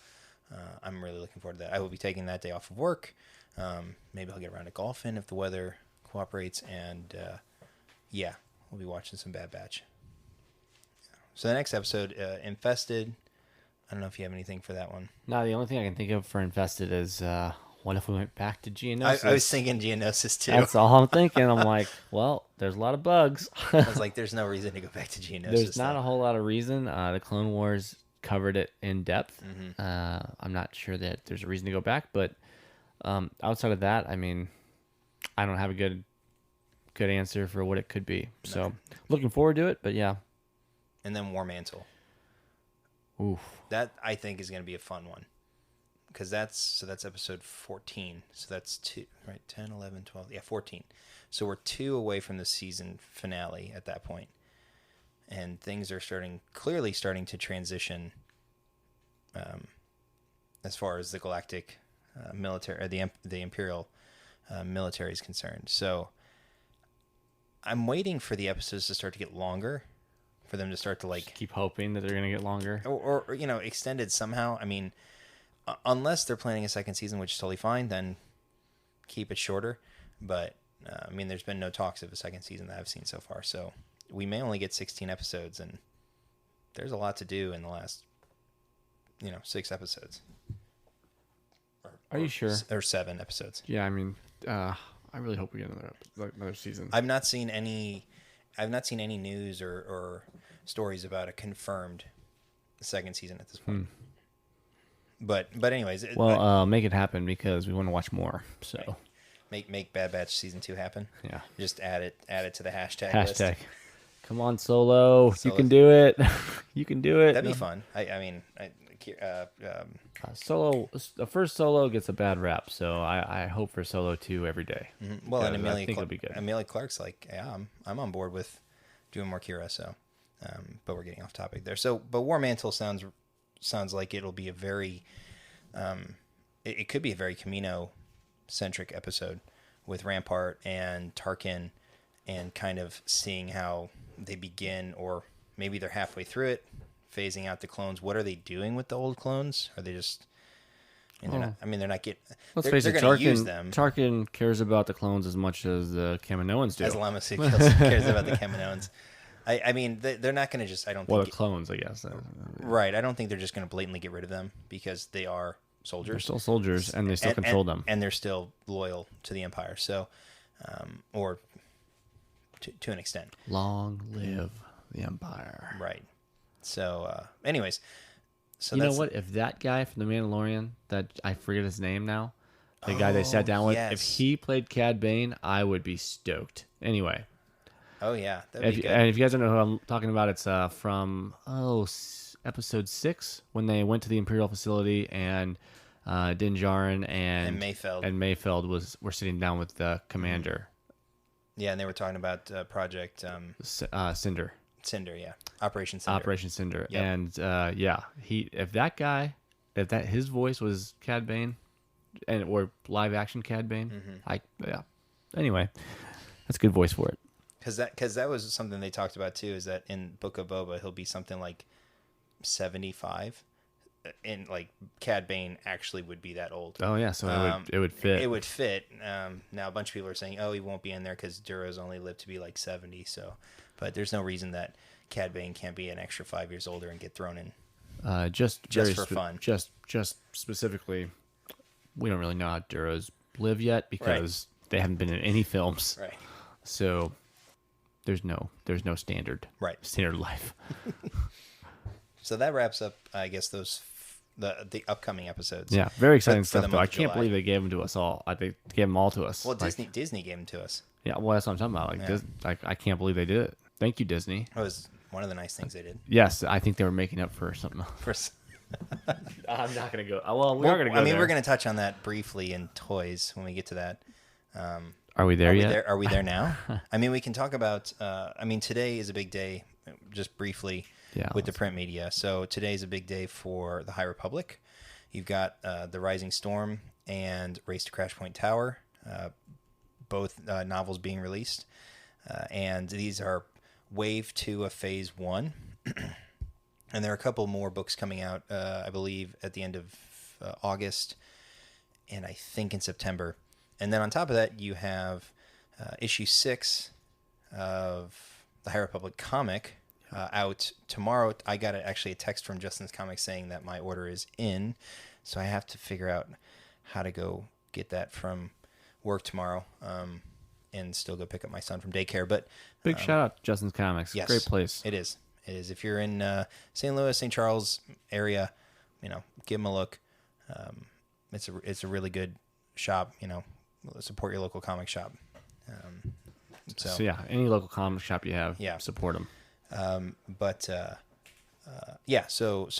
I'm really looking forward to that. I will be taking that day off of work. Maybe I'll get around to golfing if the weather cooperates, and we'll be watching some Bad Batch. So the next episode, Infested. I don't know if you have anything for that one. No, the only thing I can think of for Infested is what if we went back to Geonosis? I was thinking Geonosis too. That's all I'm thinking. I'm like, well, there's a lot of bugs. I was like, there's no reason to go back to Geonosis. There's not a whole lot of reason. The Clone Wars covered it in depth. I'm not sure that there's a reason to go back, but outside of that, I mean, I don't have a good answer for what it could be. No. So looking forward to it, but yeah. And then War Mantle. Oof. That I think is going to be a fun one. Because that's episode 14. So that's 2, right? 10, 11, 12. Yeah, 14. So we're 2 away from the season finale at that point. And things are clearly starting to transition as far as the galactic military, or the Imperial military is concerned. So I'm waiting for the episodes to start to get longer, for them to start to just keep hoping that they're going to get longer. Or extended somehow. I mean, unless they're planning a second season, which is totally fine, then keep it shorter. But, I mean, there's been no talks of a second season that I've seen so far. So we may only get 16 episodes, and there's a lot to do in the last 6 episodes. Are you sure? Or 7 episodes. Yeah, I mean, I really hope we get another season. I've not seen any news or stories about a confirmed second season at this point. But anyways, make it happen because we want to watch more. So make Bad Batch season 2 happen. Yeah, just add it to the hashtag list. Come on, Solo. You can do it. You can do it. That'd be fun. Solo. The first Solo gets a bad rap, so I hope for Solo 2 every day. Mm-hmm. Well, and I think it'll be good. Amelia Clark's like, yeah, I'm on board with doing more Kira. So, but we're getting off topic there. So, but War Mantle sounds like it'll be a very, it could be a very Camino centric episode with Rampart and Tarkin, and kind of seeing how they begin, or maybe they're halfway through it, phasing out the clones. What are they doing with the old clones? Are they just? They're not getting. Let's face it, Tarkin cares about the clones as much as the Kaminoans do. As Lama cares about the Kaminoans. I mean, they're not going to just. I don't think. Well, the clones, I guess. Right. I don't think they're just going to blatantly get rid of them because they are soldiers. They're still soldiers, and they still control them, and they're still loyal to the Empire. So, or to an extent. Long live the Empire. Right. So, anyways. So you know what? If that guy from The Mandalorian, that I forget his name now, the guy they sat down with, if he played Cad Bane, I would be stoked. Anyway. Oh, yeah. That'd be good. And if you guys don't know who I'm talking about, it's from episode 6 when they went to the Imperial facility and Din Djarin and Mayfeld were sitting down with the commander. Yeah, and they were talking about Project Cinder. Cinder, yeah. Operation Cinder. Yep. And if his voice was Cad Bane, or live action Cad Bane, Anyway, that's a good voice for it. Because that was something they talked about too. Is that in Book of Boba he'll be something like 75, and like Cad Bane actually would be that old. Oh yeah, so it would fit. It would fit. Now a bunch of people are saying, oh, he won't be in there because Duro's only lived to be like 70. So, but there's no reason that Cad Bane can't be an extra 5 years older and get thrown in. Just for fun. Just specifically, we don't really know how Duro's live yet because they haven't been in any films. Right. So there's no standard. Right. Standard life. So that wraps up, I guess, the upcoming episodes. Yeah, very exciting stuff. Though I can't believe they gave them to us all. They gave them all to us. Well, Disney gave them to us. Yeah, well, that's what I'm talking about. I can't believe they did it. Thank you, Disney. It was one of the nice things they did. Yes, I think they were making up for something. I'm not going to go. Well, we are going to go. We're going to touch on that briefly in toys when we get to that. Are we there yet? Are we there now? I mean, we can talk about. Today is a big day. Just briefly. Yeah, with the print media. So today is a big day for the High Republic. You've got The Rising Storm and Race to Crash Point Tower, both novels being released. And these are Wave 2 of Phase 1. And there are a couple more books coming out, I believe, at the end of August and I think in September. And then on top of that, you have issue 6 of the High Republic comic, out tomorrow. I got actually a text from Justin's Comics saying that my order is in, so I have to figure out how to go get that from work tomorrow, and still go pick up my son from daycare. But big shout out to Justin's Comics. Yes, great place. It is. If you're in St. Louis, St. Charles area, give them a look. It's a really good shop. Support your local comic shop. So yeah, any local comic shop you have, support them. So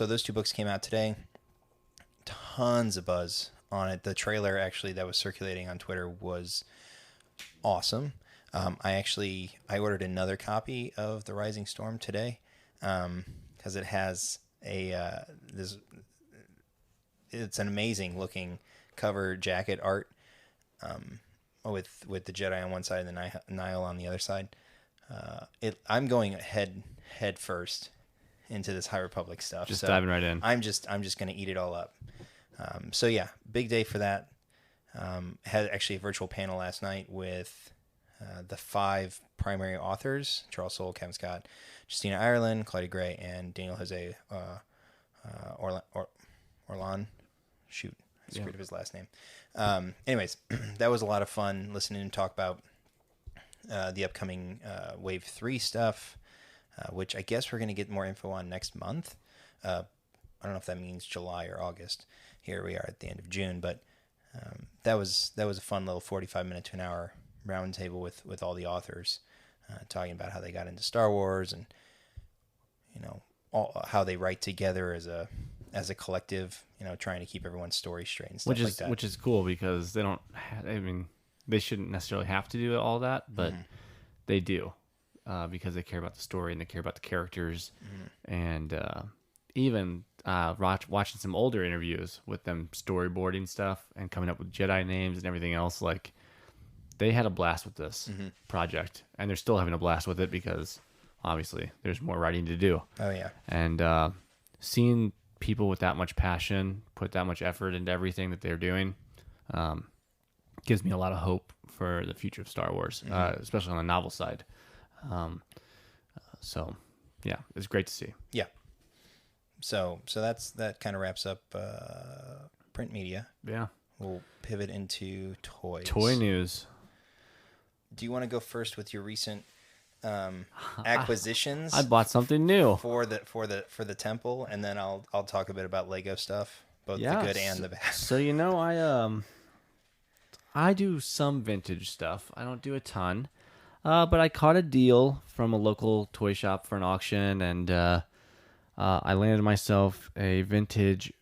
those 2 books came out today. Tons of buzz on it. The trailer actually that was circulating on Twitter was awesome. I ordered another copy of The Rising Storm today, because it has it's an amazing looking cover jacket art, with the Jedi on one side and the Nihil on the other side. I'm going head first into this High Republic stuff. Just diving right in. I'm just going to eat it all up. So yeah, big day for that. Had actually a virtual panel last night with the 5 primary authors: Charles Soule, Kevin Scott, Justina Ireland, Claudia Gray, and Daniel Jose Orlan. Shoot, I screwed up his last name. Anyways, that was a lot of fun listening to talk about the upcoming Wave 3 stuff, which I guess we're going to get more info on next month. I don't know if that means July or August. Here we are at the end of June, but that was a fun little 45-minute to an hour roundtable with all the authors, talking about how they got into Star Wars and how they write together as a collective, trying to keep everyone's story straight and stuff like that. Which is cool because they don't. They shouldn't necessarily have to do all that, but they do because they care about the story and they care about the characters, and even watching some older interviews with them storyboarding stuff and coming up with Jedi names and everything else. Like, they had a blast with this project, and they're still having a blast with it because obviously there's more writing to do. Oh yeah. And seeing people with that much passion put that much effort into everything that they're doing gives me a lot of hope for the future of Star Wars, especially on the novel side. So yeah, it's great to see. Yeah. So that kind of wraps up print media. Yeah. We'll pivot into toys. Toy news. Do you want to go first with your recent acquisitions? I bought something new for the temple, and then I'll talk a bit about Lego stuff, both the good and the bad. So I do some vintage stuff. I don't do a ton, but I caught a deal from a local toy shop for an auction, and I landed myself a vintage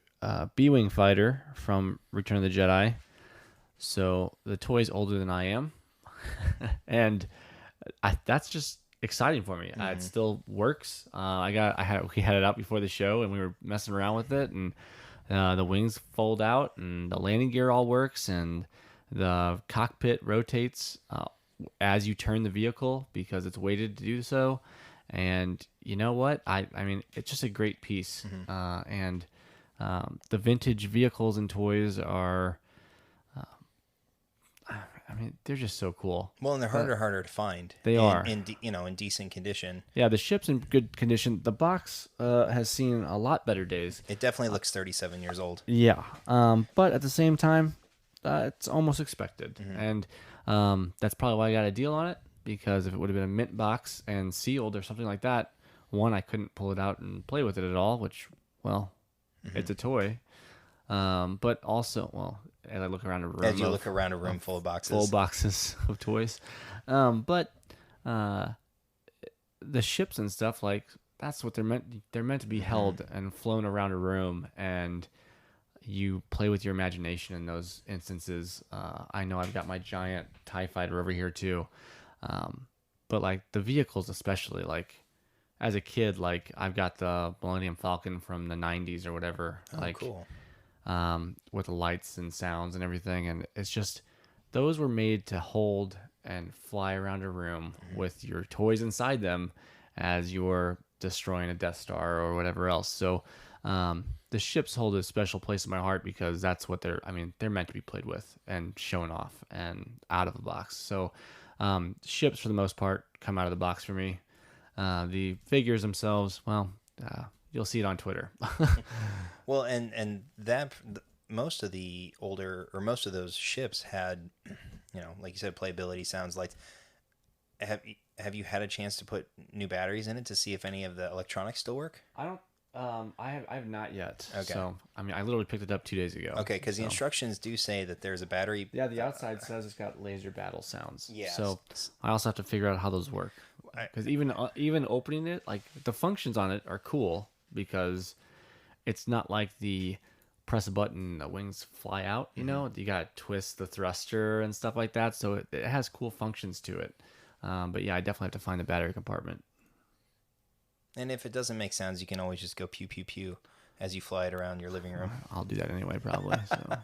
B-wing fighter from Return of the Jedi. So the toy's older than I am, and that's just exciting for me. It still works. We had it out before the show, and we were messing around with it, and the wings fold out, and the landing gear all works, and the cockpit rotates as you turn the vehicle because it's weighted to do so. And you know what? I mean, it's just a great piece. And the vintage vehicles and toys are, they're just so cool. Well, and they're harder to find. They are in decent condition. Yeah, the ship's in good condition. The box has seen a lot better days. It definitely looks 37 years old. Yeah, but at the same time, it's almost expected, and that's probably why I got a deal on it. Because if it would have been a mint box and sealed or something like that, one, I couldn't pull it out and play with it at all, which, well, it's a toy. But also, as I look around a room. As you look around a room full of boxes. Full boxes of toys. But the ships and stuff, like, that's what they're meant. They're meant to be held and flown around a room, and you play with your imagination in those instances. I know I've got my giant TIE fighter over here, too. But like the vehicles, especially, like as a kid, like I've got the Millennium Falcon from the 90s or whatever, cool. With the lights and sounds and everything. And it's just, those were made to hold and fly around a room with your toys inside them as you're destroying a Death Star or whatever else. So, the ships hold a special place in my heart because that's what they're meant to be played with and shown off and out of the box. So, ships for the most part come out of the box for me. The figures themselves, well, you'll see it on Twitter. Well, and that most of those ships had, like you said, playability, sounds like. Have you had a chance to put new batteries in it to see if any of the electronics still work? I don't. I have not yet. Okay. So I literally picked it up 2 days ago. Okay, because the instructions do say that there's a battery. Yeah, the outside says it's got laser battle sounds. Yeah. So I also have to figure out how those work. Because even opening it, like the functions on it are cool because it's not like the press a button, the wings fly out. You gotta twist the thruster and stuff like that. So it has cool functions to it. But yeah, I definitely have to find the battery compartment. And if it doesn't make sounds, you can always just go pew pew pew as you fly it around your living room. I'll do that anyway, probably. So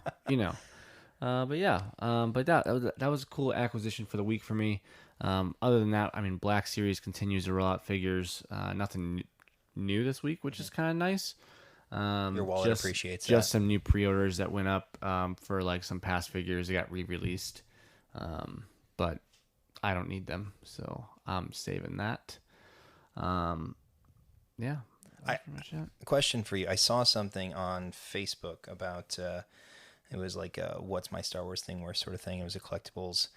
but yeah, but that was a cool acquisition for the week for me. Other than that, Black Series continues to roll out figures. Nothing new this week, which is kind of nice. Your wallet appreciates just some new pre-orders that went up for like some past figures that got re-released. But I don't need them, so I'm saving that. Yeah, that's pretty much it. Question for you. I saw something on Facebook about it was like a what's my Star Wars thing worth sort of thing. It was a collectibles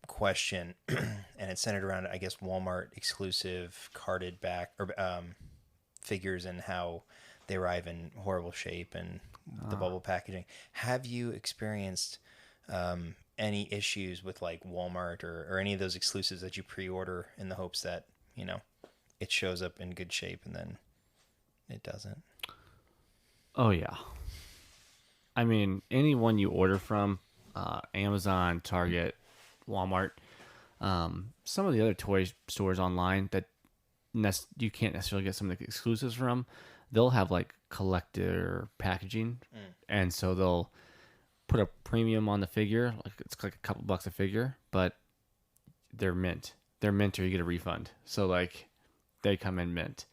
question, and it centered around, I guess, Walmart exclusive carded back or figures and how they arrive in horrible shape and the bubble packaging. Have you experienced any issues with like Walmart or any of those exclusives that you pre-order in the hopes that, you know, it shows up in good shape and then it doesn't? Oh yeah. I mean, anyone you order from, Amazon, Target, Walmart, some of the other toy stores online that you can't necessarily get some of the exclusives from, they'll have like collector packaging, and so they'll put a premium on the figure, like it's like a couple bucks a figure, but they're mint. They're mint or you get a refund. So like they come in mint,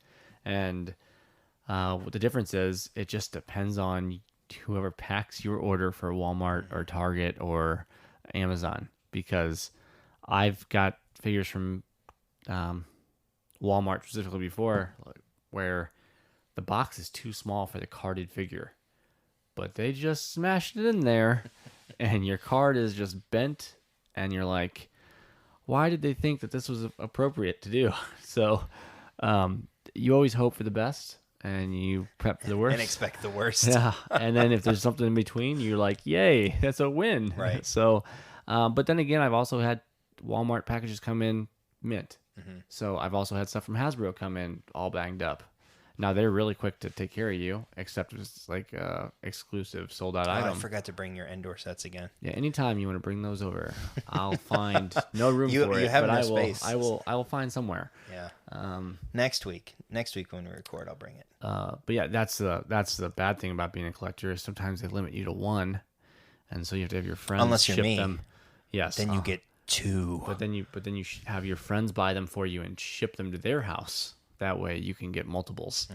and what the difference is, it just depends on whoever packs your order for Walmart or Target or Amazon, because I've got figures from Walmart specifically before where the box is too small for the carded figure, but they just smashed it in there and your card is just bent and you're like, why did they think that this was appropriate to do? So you always hope for the best and you prep for the worst. And expect the worst. Yeah. And then if there's something in between, you're like, yay, that's a win. Right. So, but then again, I've also had Walmart packages come in mint. So I've also had stuff from Hasbro come in all banged up. Now they're really quick to take care of you, except it's like exclusive sold out item. I forgot to bring your Endor sets again. Yeah, anytime you want to bring those over, I'll find no room for it. You have but no space. I will find somewhere. Yeah. Next week when we record, I'll bring it. But yeah, that's the bad thing about being a collector is sometimes they limit you to one, and so you have to have your friends Unless you're ship me. them. Yes. Then you get two. But then you have your friends buy them for you and ship them to their house. That way you can get multiples.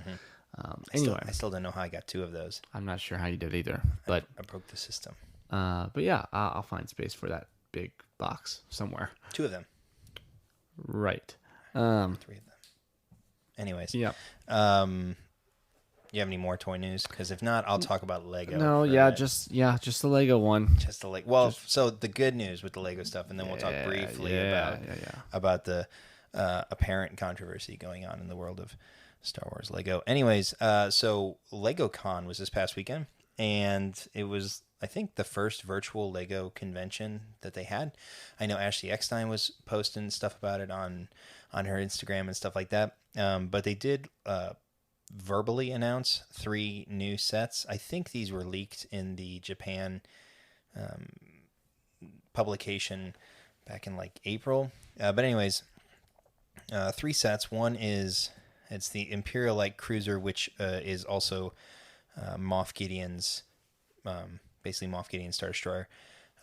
Anyway, I still don't know how I got two of those. I'm not sure how you did either, but I broke the system. But yeah, I'll find space for that big box somewhere. Two of them. Right. 3 of them. Anyways. Yeah. You have any more toy news? Because if not, I'll talk about Lego. No, yeah, just the Lego one. Just the Lego. Well, so the good news with the Lego stuff, and then we'll talk briefly about the apparent controversy going on in the world of Star Wars Lego. Anyways, so LegoCon was this past weekend, and it was, I think, the first virtual Lego convention that they had. I know Ashley Eckstein was posting stuff about it on her Instagram and stuff like that. But they did verbally announce 3 new sets. I think these were leaked in the Japan publication back in like April. But anyways, 3 sets. One is it's the Imperial Light Cruiser, which is also Moff Gideon's, basically Moff Gideon's Star Destroyer.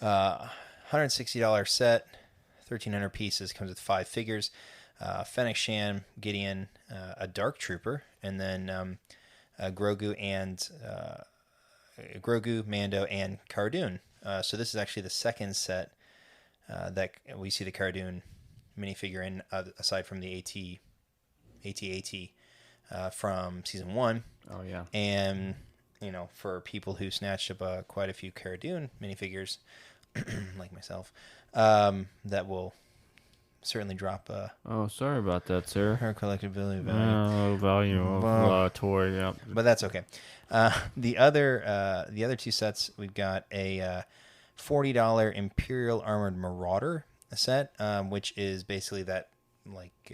$160 set, 1,300 pieces, comes with 5 figures. Fennec Shand, Gideon, a Dark Trooper, and then Grogu, Mando, and Cara Dune. So this is actually the second set that we see the Cara Dune minifigure in, aside from the AT-AT from season 1. Oh yeah. And for people who snatched up quite a few Cara Dune minifigures, like myself, that will certainly drop oh, sorry about that, sir. her collectability value. Value of toy, yeah. But that's okay. The other 2 sets, we've got a $40 Imperial Armored Marauder set, which is basically that like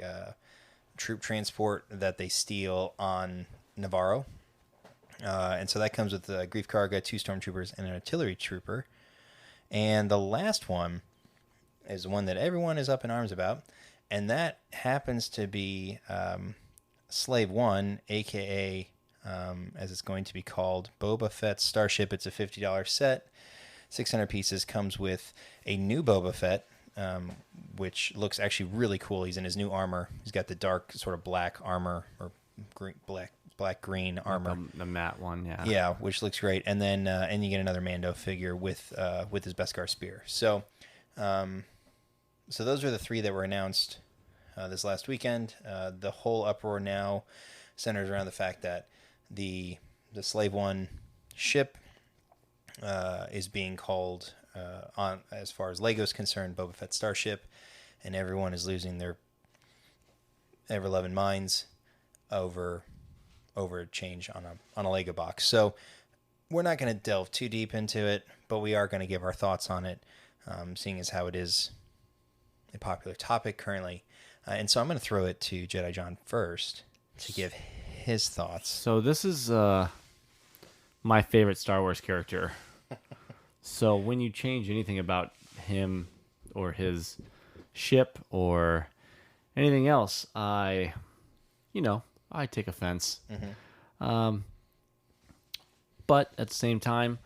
troop transport that they steal on Navarro. And so that comes with the Grief Karga, 2 stormtroopers, and an artillery trooper. And the last one is one that everyone is up in arms about, and that happens to be Slave One, aka as it's going to be called, Boba Fett's Starship. It's a $50 set, 600 pieces, comes with a new Boba Fett, which looks actually really cool. He's in his new armor. He's got the dark sort of black armor, or black green armor, the matte one, yeah. Yeah, which looks great. And then and you get another Mando figure with his Beskar spear. So So those are the three that were announced this last weekend. The whole uproar now centers around the fact that the Slave One ship is being called, on as far as Lego's concerned, Boba Fett's starship, and everyone is losing their ever-loving minds over a change on a Lego box. So we're not going to delve too deep into it, but we are going to give our thoughts on it, seeing as how it is a popular topic currently. And so I'm going to throw it to Jedi John first to give his thoughts. So this is my favorite Star Wars character. So when you change anything about him or his ship or anything else, I take offense. But at the same time,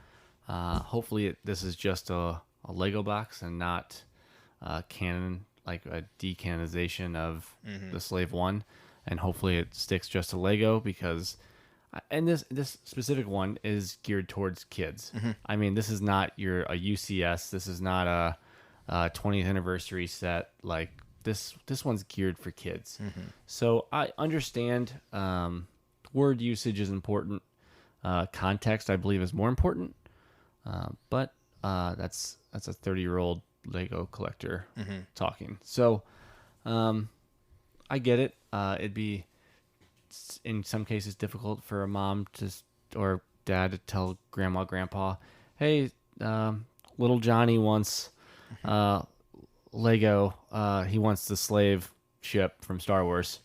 hopefully this is just a Lego box and not canon, like a decanonization of the Slave One. And hopefully it sticks just to Lego, because and this specific one is geared towards kids. I mean, this is not a UCS. This is not a 20th anniversary set. Like this one's geared for kids. So I understand word usage is important. Context, I believe, is more important. But that's a 30-year-old Lego collector talking. So I get it. It'd be in some cases difficult for a mom or dad to tell grandma, grandpa, hey, little Johnny wants Lego. He wants the slave ship from Star Wars.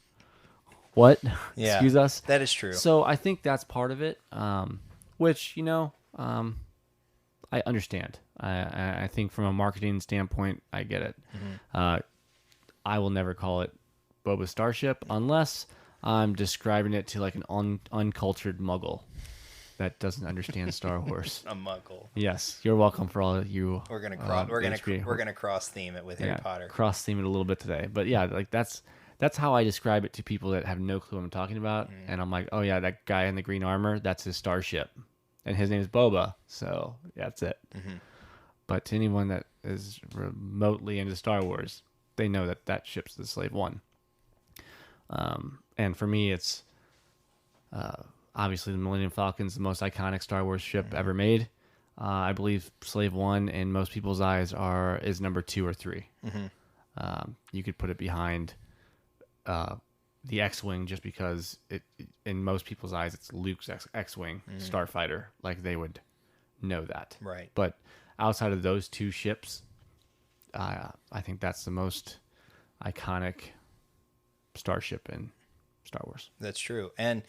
What? Yeah, Excuse us? that is true. So I think that's part of it, which, I understand. I think from a marketing standpoint, I get it. I will never call it Boba's Starship unless I'm describing it to like an uncultured muggle that doesn't understand Star Wars. A muggle. Yes, you're welcome for all you. We're gonna cross theme it with Harry Potter. Cross theme it a little bit today, but yeah, like that's how I describe it to people that have no clue what I'm talking about, and I'm like, oh yeah, that guy in the green armor, that's his starship, and his name is Boba. So yeah, that's it. But to anyone that is remotely into Star Wars, they know that ship's the Slave One. And for me, it's obviously the Millennium Falcon's the most iconic Star Wars ship ever made. I believe Slave One, in most people's eyes, is number 2 or 3. You could put it behind the X-Wing just because in most people's eyes, it's Luke's X-Wing starfighter. Like, they would know that. Right. But outside of those two ships, I think that's the most iconic starship in Star Wars. That's true. And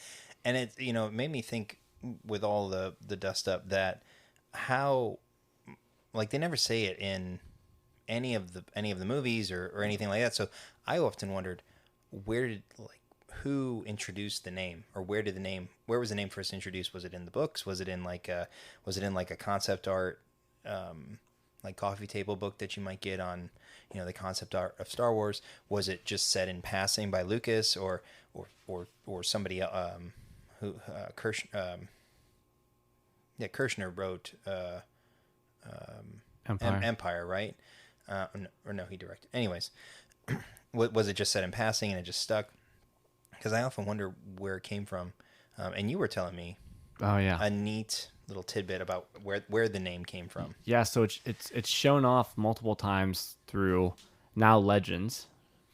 it, it made me think, with all the dust up, that how, like, they never say it in any of the movies or anything like that. So I often wondered, who introduced the name, or where was the name first introduced? Was it in the books? Was it in like a concept art, like coffee table book that you might get on, the concept art of Star Wars? Was it just said in passing by Lucas or somebody who Kirshner wrote Empire, right? No, he directed. Anyways, was it just said in passing and it just stuck? Because I often wonder where it came from. And you were telling me, a neat little tidbit about where the name came from. Yeah, so it's shown off multiple times through now Legends,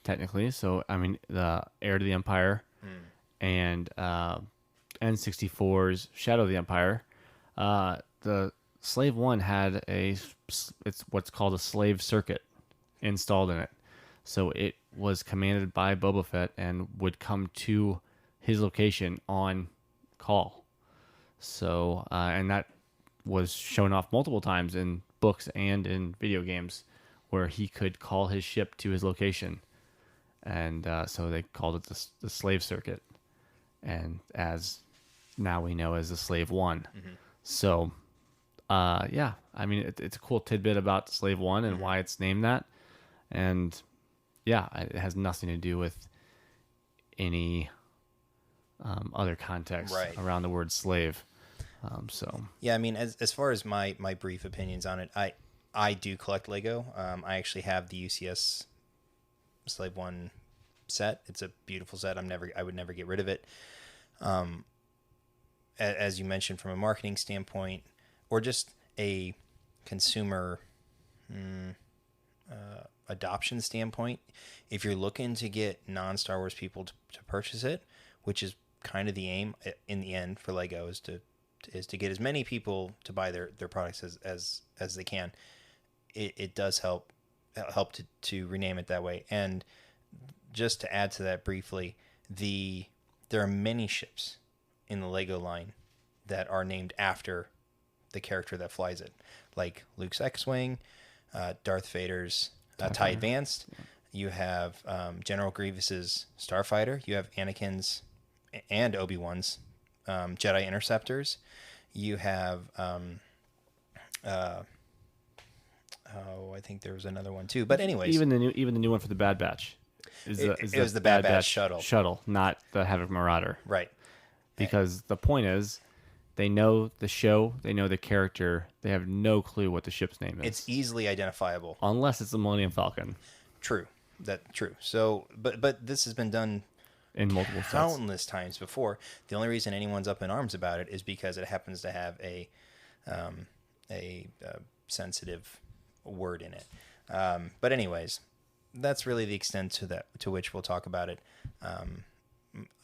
technically. So I mean, the Heir to the Empire and N64's Shadow of the Empire. The Slave One had it's what's called a slave circuit installed in it. So it was commanded by Boba Fett and would come to his location on call. So, and that was shown off multiple times in books and in video games, where he could call his ship to his location. And so they called it the slave circuit. And as now we know as the Slave One. So, yeah, I mean, it's a cool tidbit about the Slave One and why it's named that. And yeah, it has nothing to do with any other context around the word slave. So yeah, I mean, as far as my brief opinions on it, I do collect Lego. I actually have the UCS Slave One set. It's a beautiful set. I would never get rid of it. As you mentioned, from a marketing standpoint, or just a consumer adoption standpoint, if you're looking to get non-Star Wars people to purchase it, which is kind of the aim in the end for Lego, is to get as many people to buy their products as they can. It does help to rename it that way. And just to add to that briefly, there are many ships in the Lego line that are named after the character that flies it, like Luke's X-Wing, Darth Vader's TIE Advanced. Yeah. You have General Grievous's Starfighter. You have Anakin's and Obi-Wan's Jedi Interceptors. You have I think there was another one too. But anyways, even the new one for the Bad Batch. It was the Bad Batch shuttle, not the Havoc Marauder. Right. Because the point is, they know the show, they know the character, they have no clue what the ship's name is. It's easily identifiable, unless it's the Millennium Falcon. True. True. So, but this has been done in multiple countless times before. The only reason anyone's up in arms about it is because it happens to have a sensitive word in it. But anyways, that's really the extent to which we'll talk about it.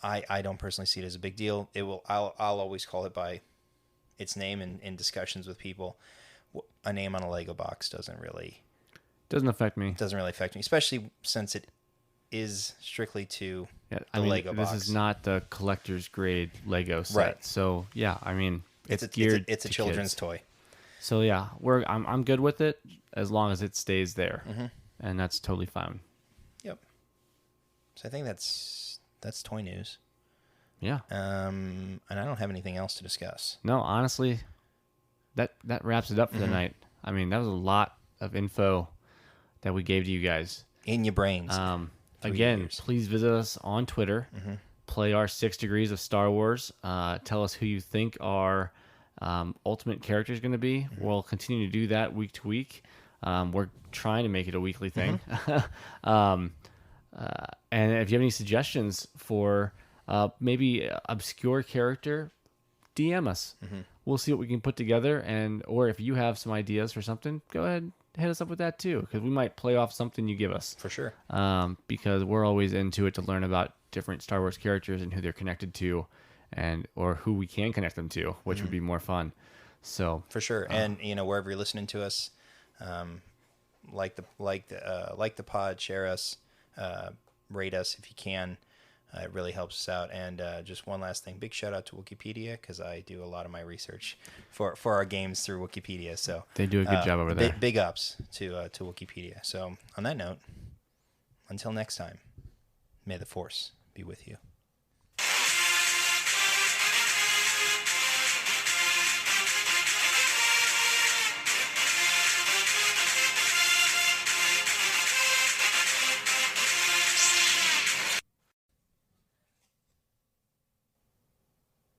I don't personally see it as a big deal. I'll always call it by its name in discussions with people. A name on a Lego box doesn't really affect me. Doesn't really affect me, especially since it is strictly to the Lego box. This is not the collector's grade Lego set. Right. So yeah, I mean, it's a children's toy. So yeah, I'm good with it as long as it stays there, and that's totally fine. Yep. So I think that's toy news. Yeah. And I don't have anything else to discuss. No, honestly, that wraps it up for the night. I mean, that was a lot of info that we gave to you guys. In your brains. Again, please visit us on Twitter. Play our 6 Degrees of Star Wars. Tell us who you think our ultimate character is going to be. We'll continue to do that week to week. We're trying to make it a weekly thing. And if you have any suggestions for maybe obscure character, DM us. We'll see what we can put together. Or if you have some ideas for something, go ahead, hit us up with that too, because we might play off something you give us. For sure. Because we're always into it to learn about different Star Wars characters and who they're connected to, or who we can connect them to, which would be more fun. So for sure. And wherever you're listening to us, like the pod, share us, rate us if you can. It really helps us out. And just one last thing, big shout out to Wikipedia, because I do a lot of my research for our games through Wikipedia. So they do a good job over there. Big ups to Wikipedia. So on that note, until next time, may the Force be with you.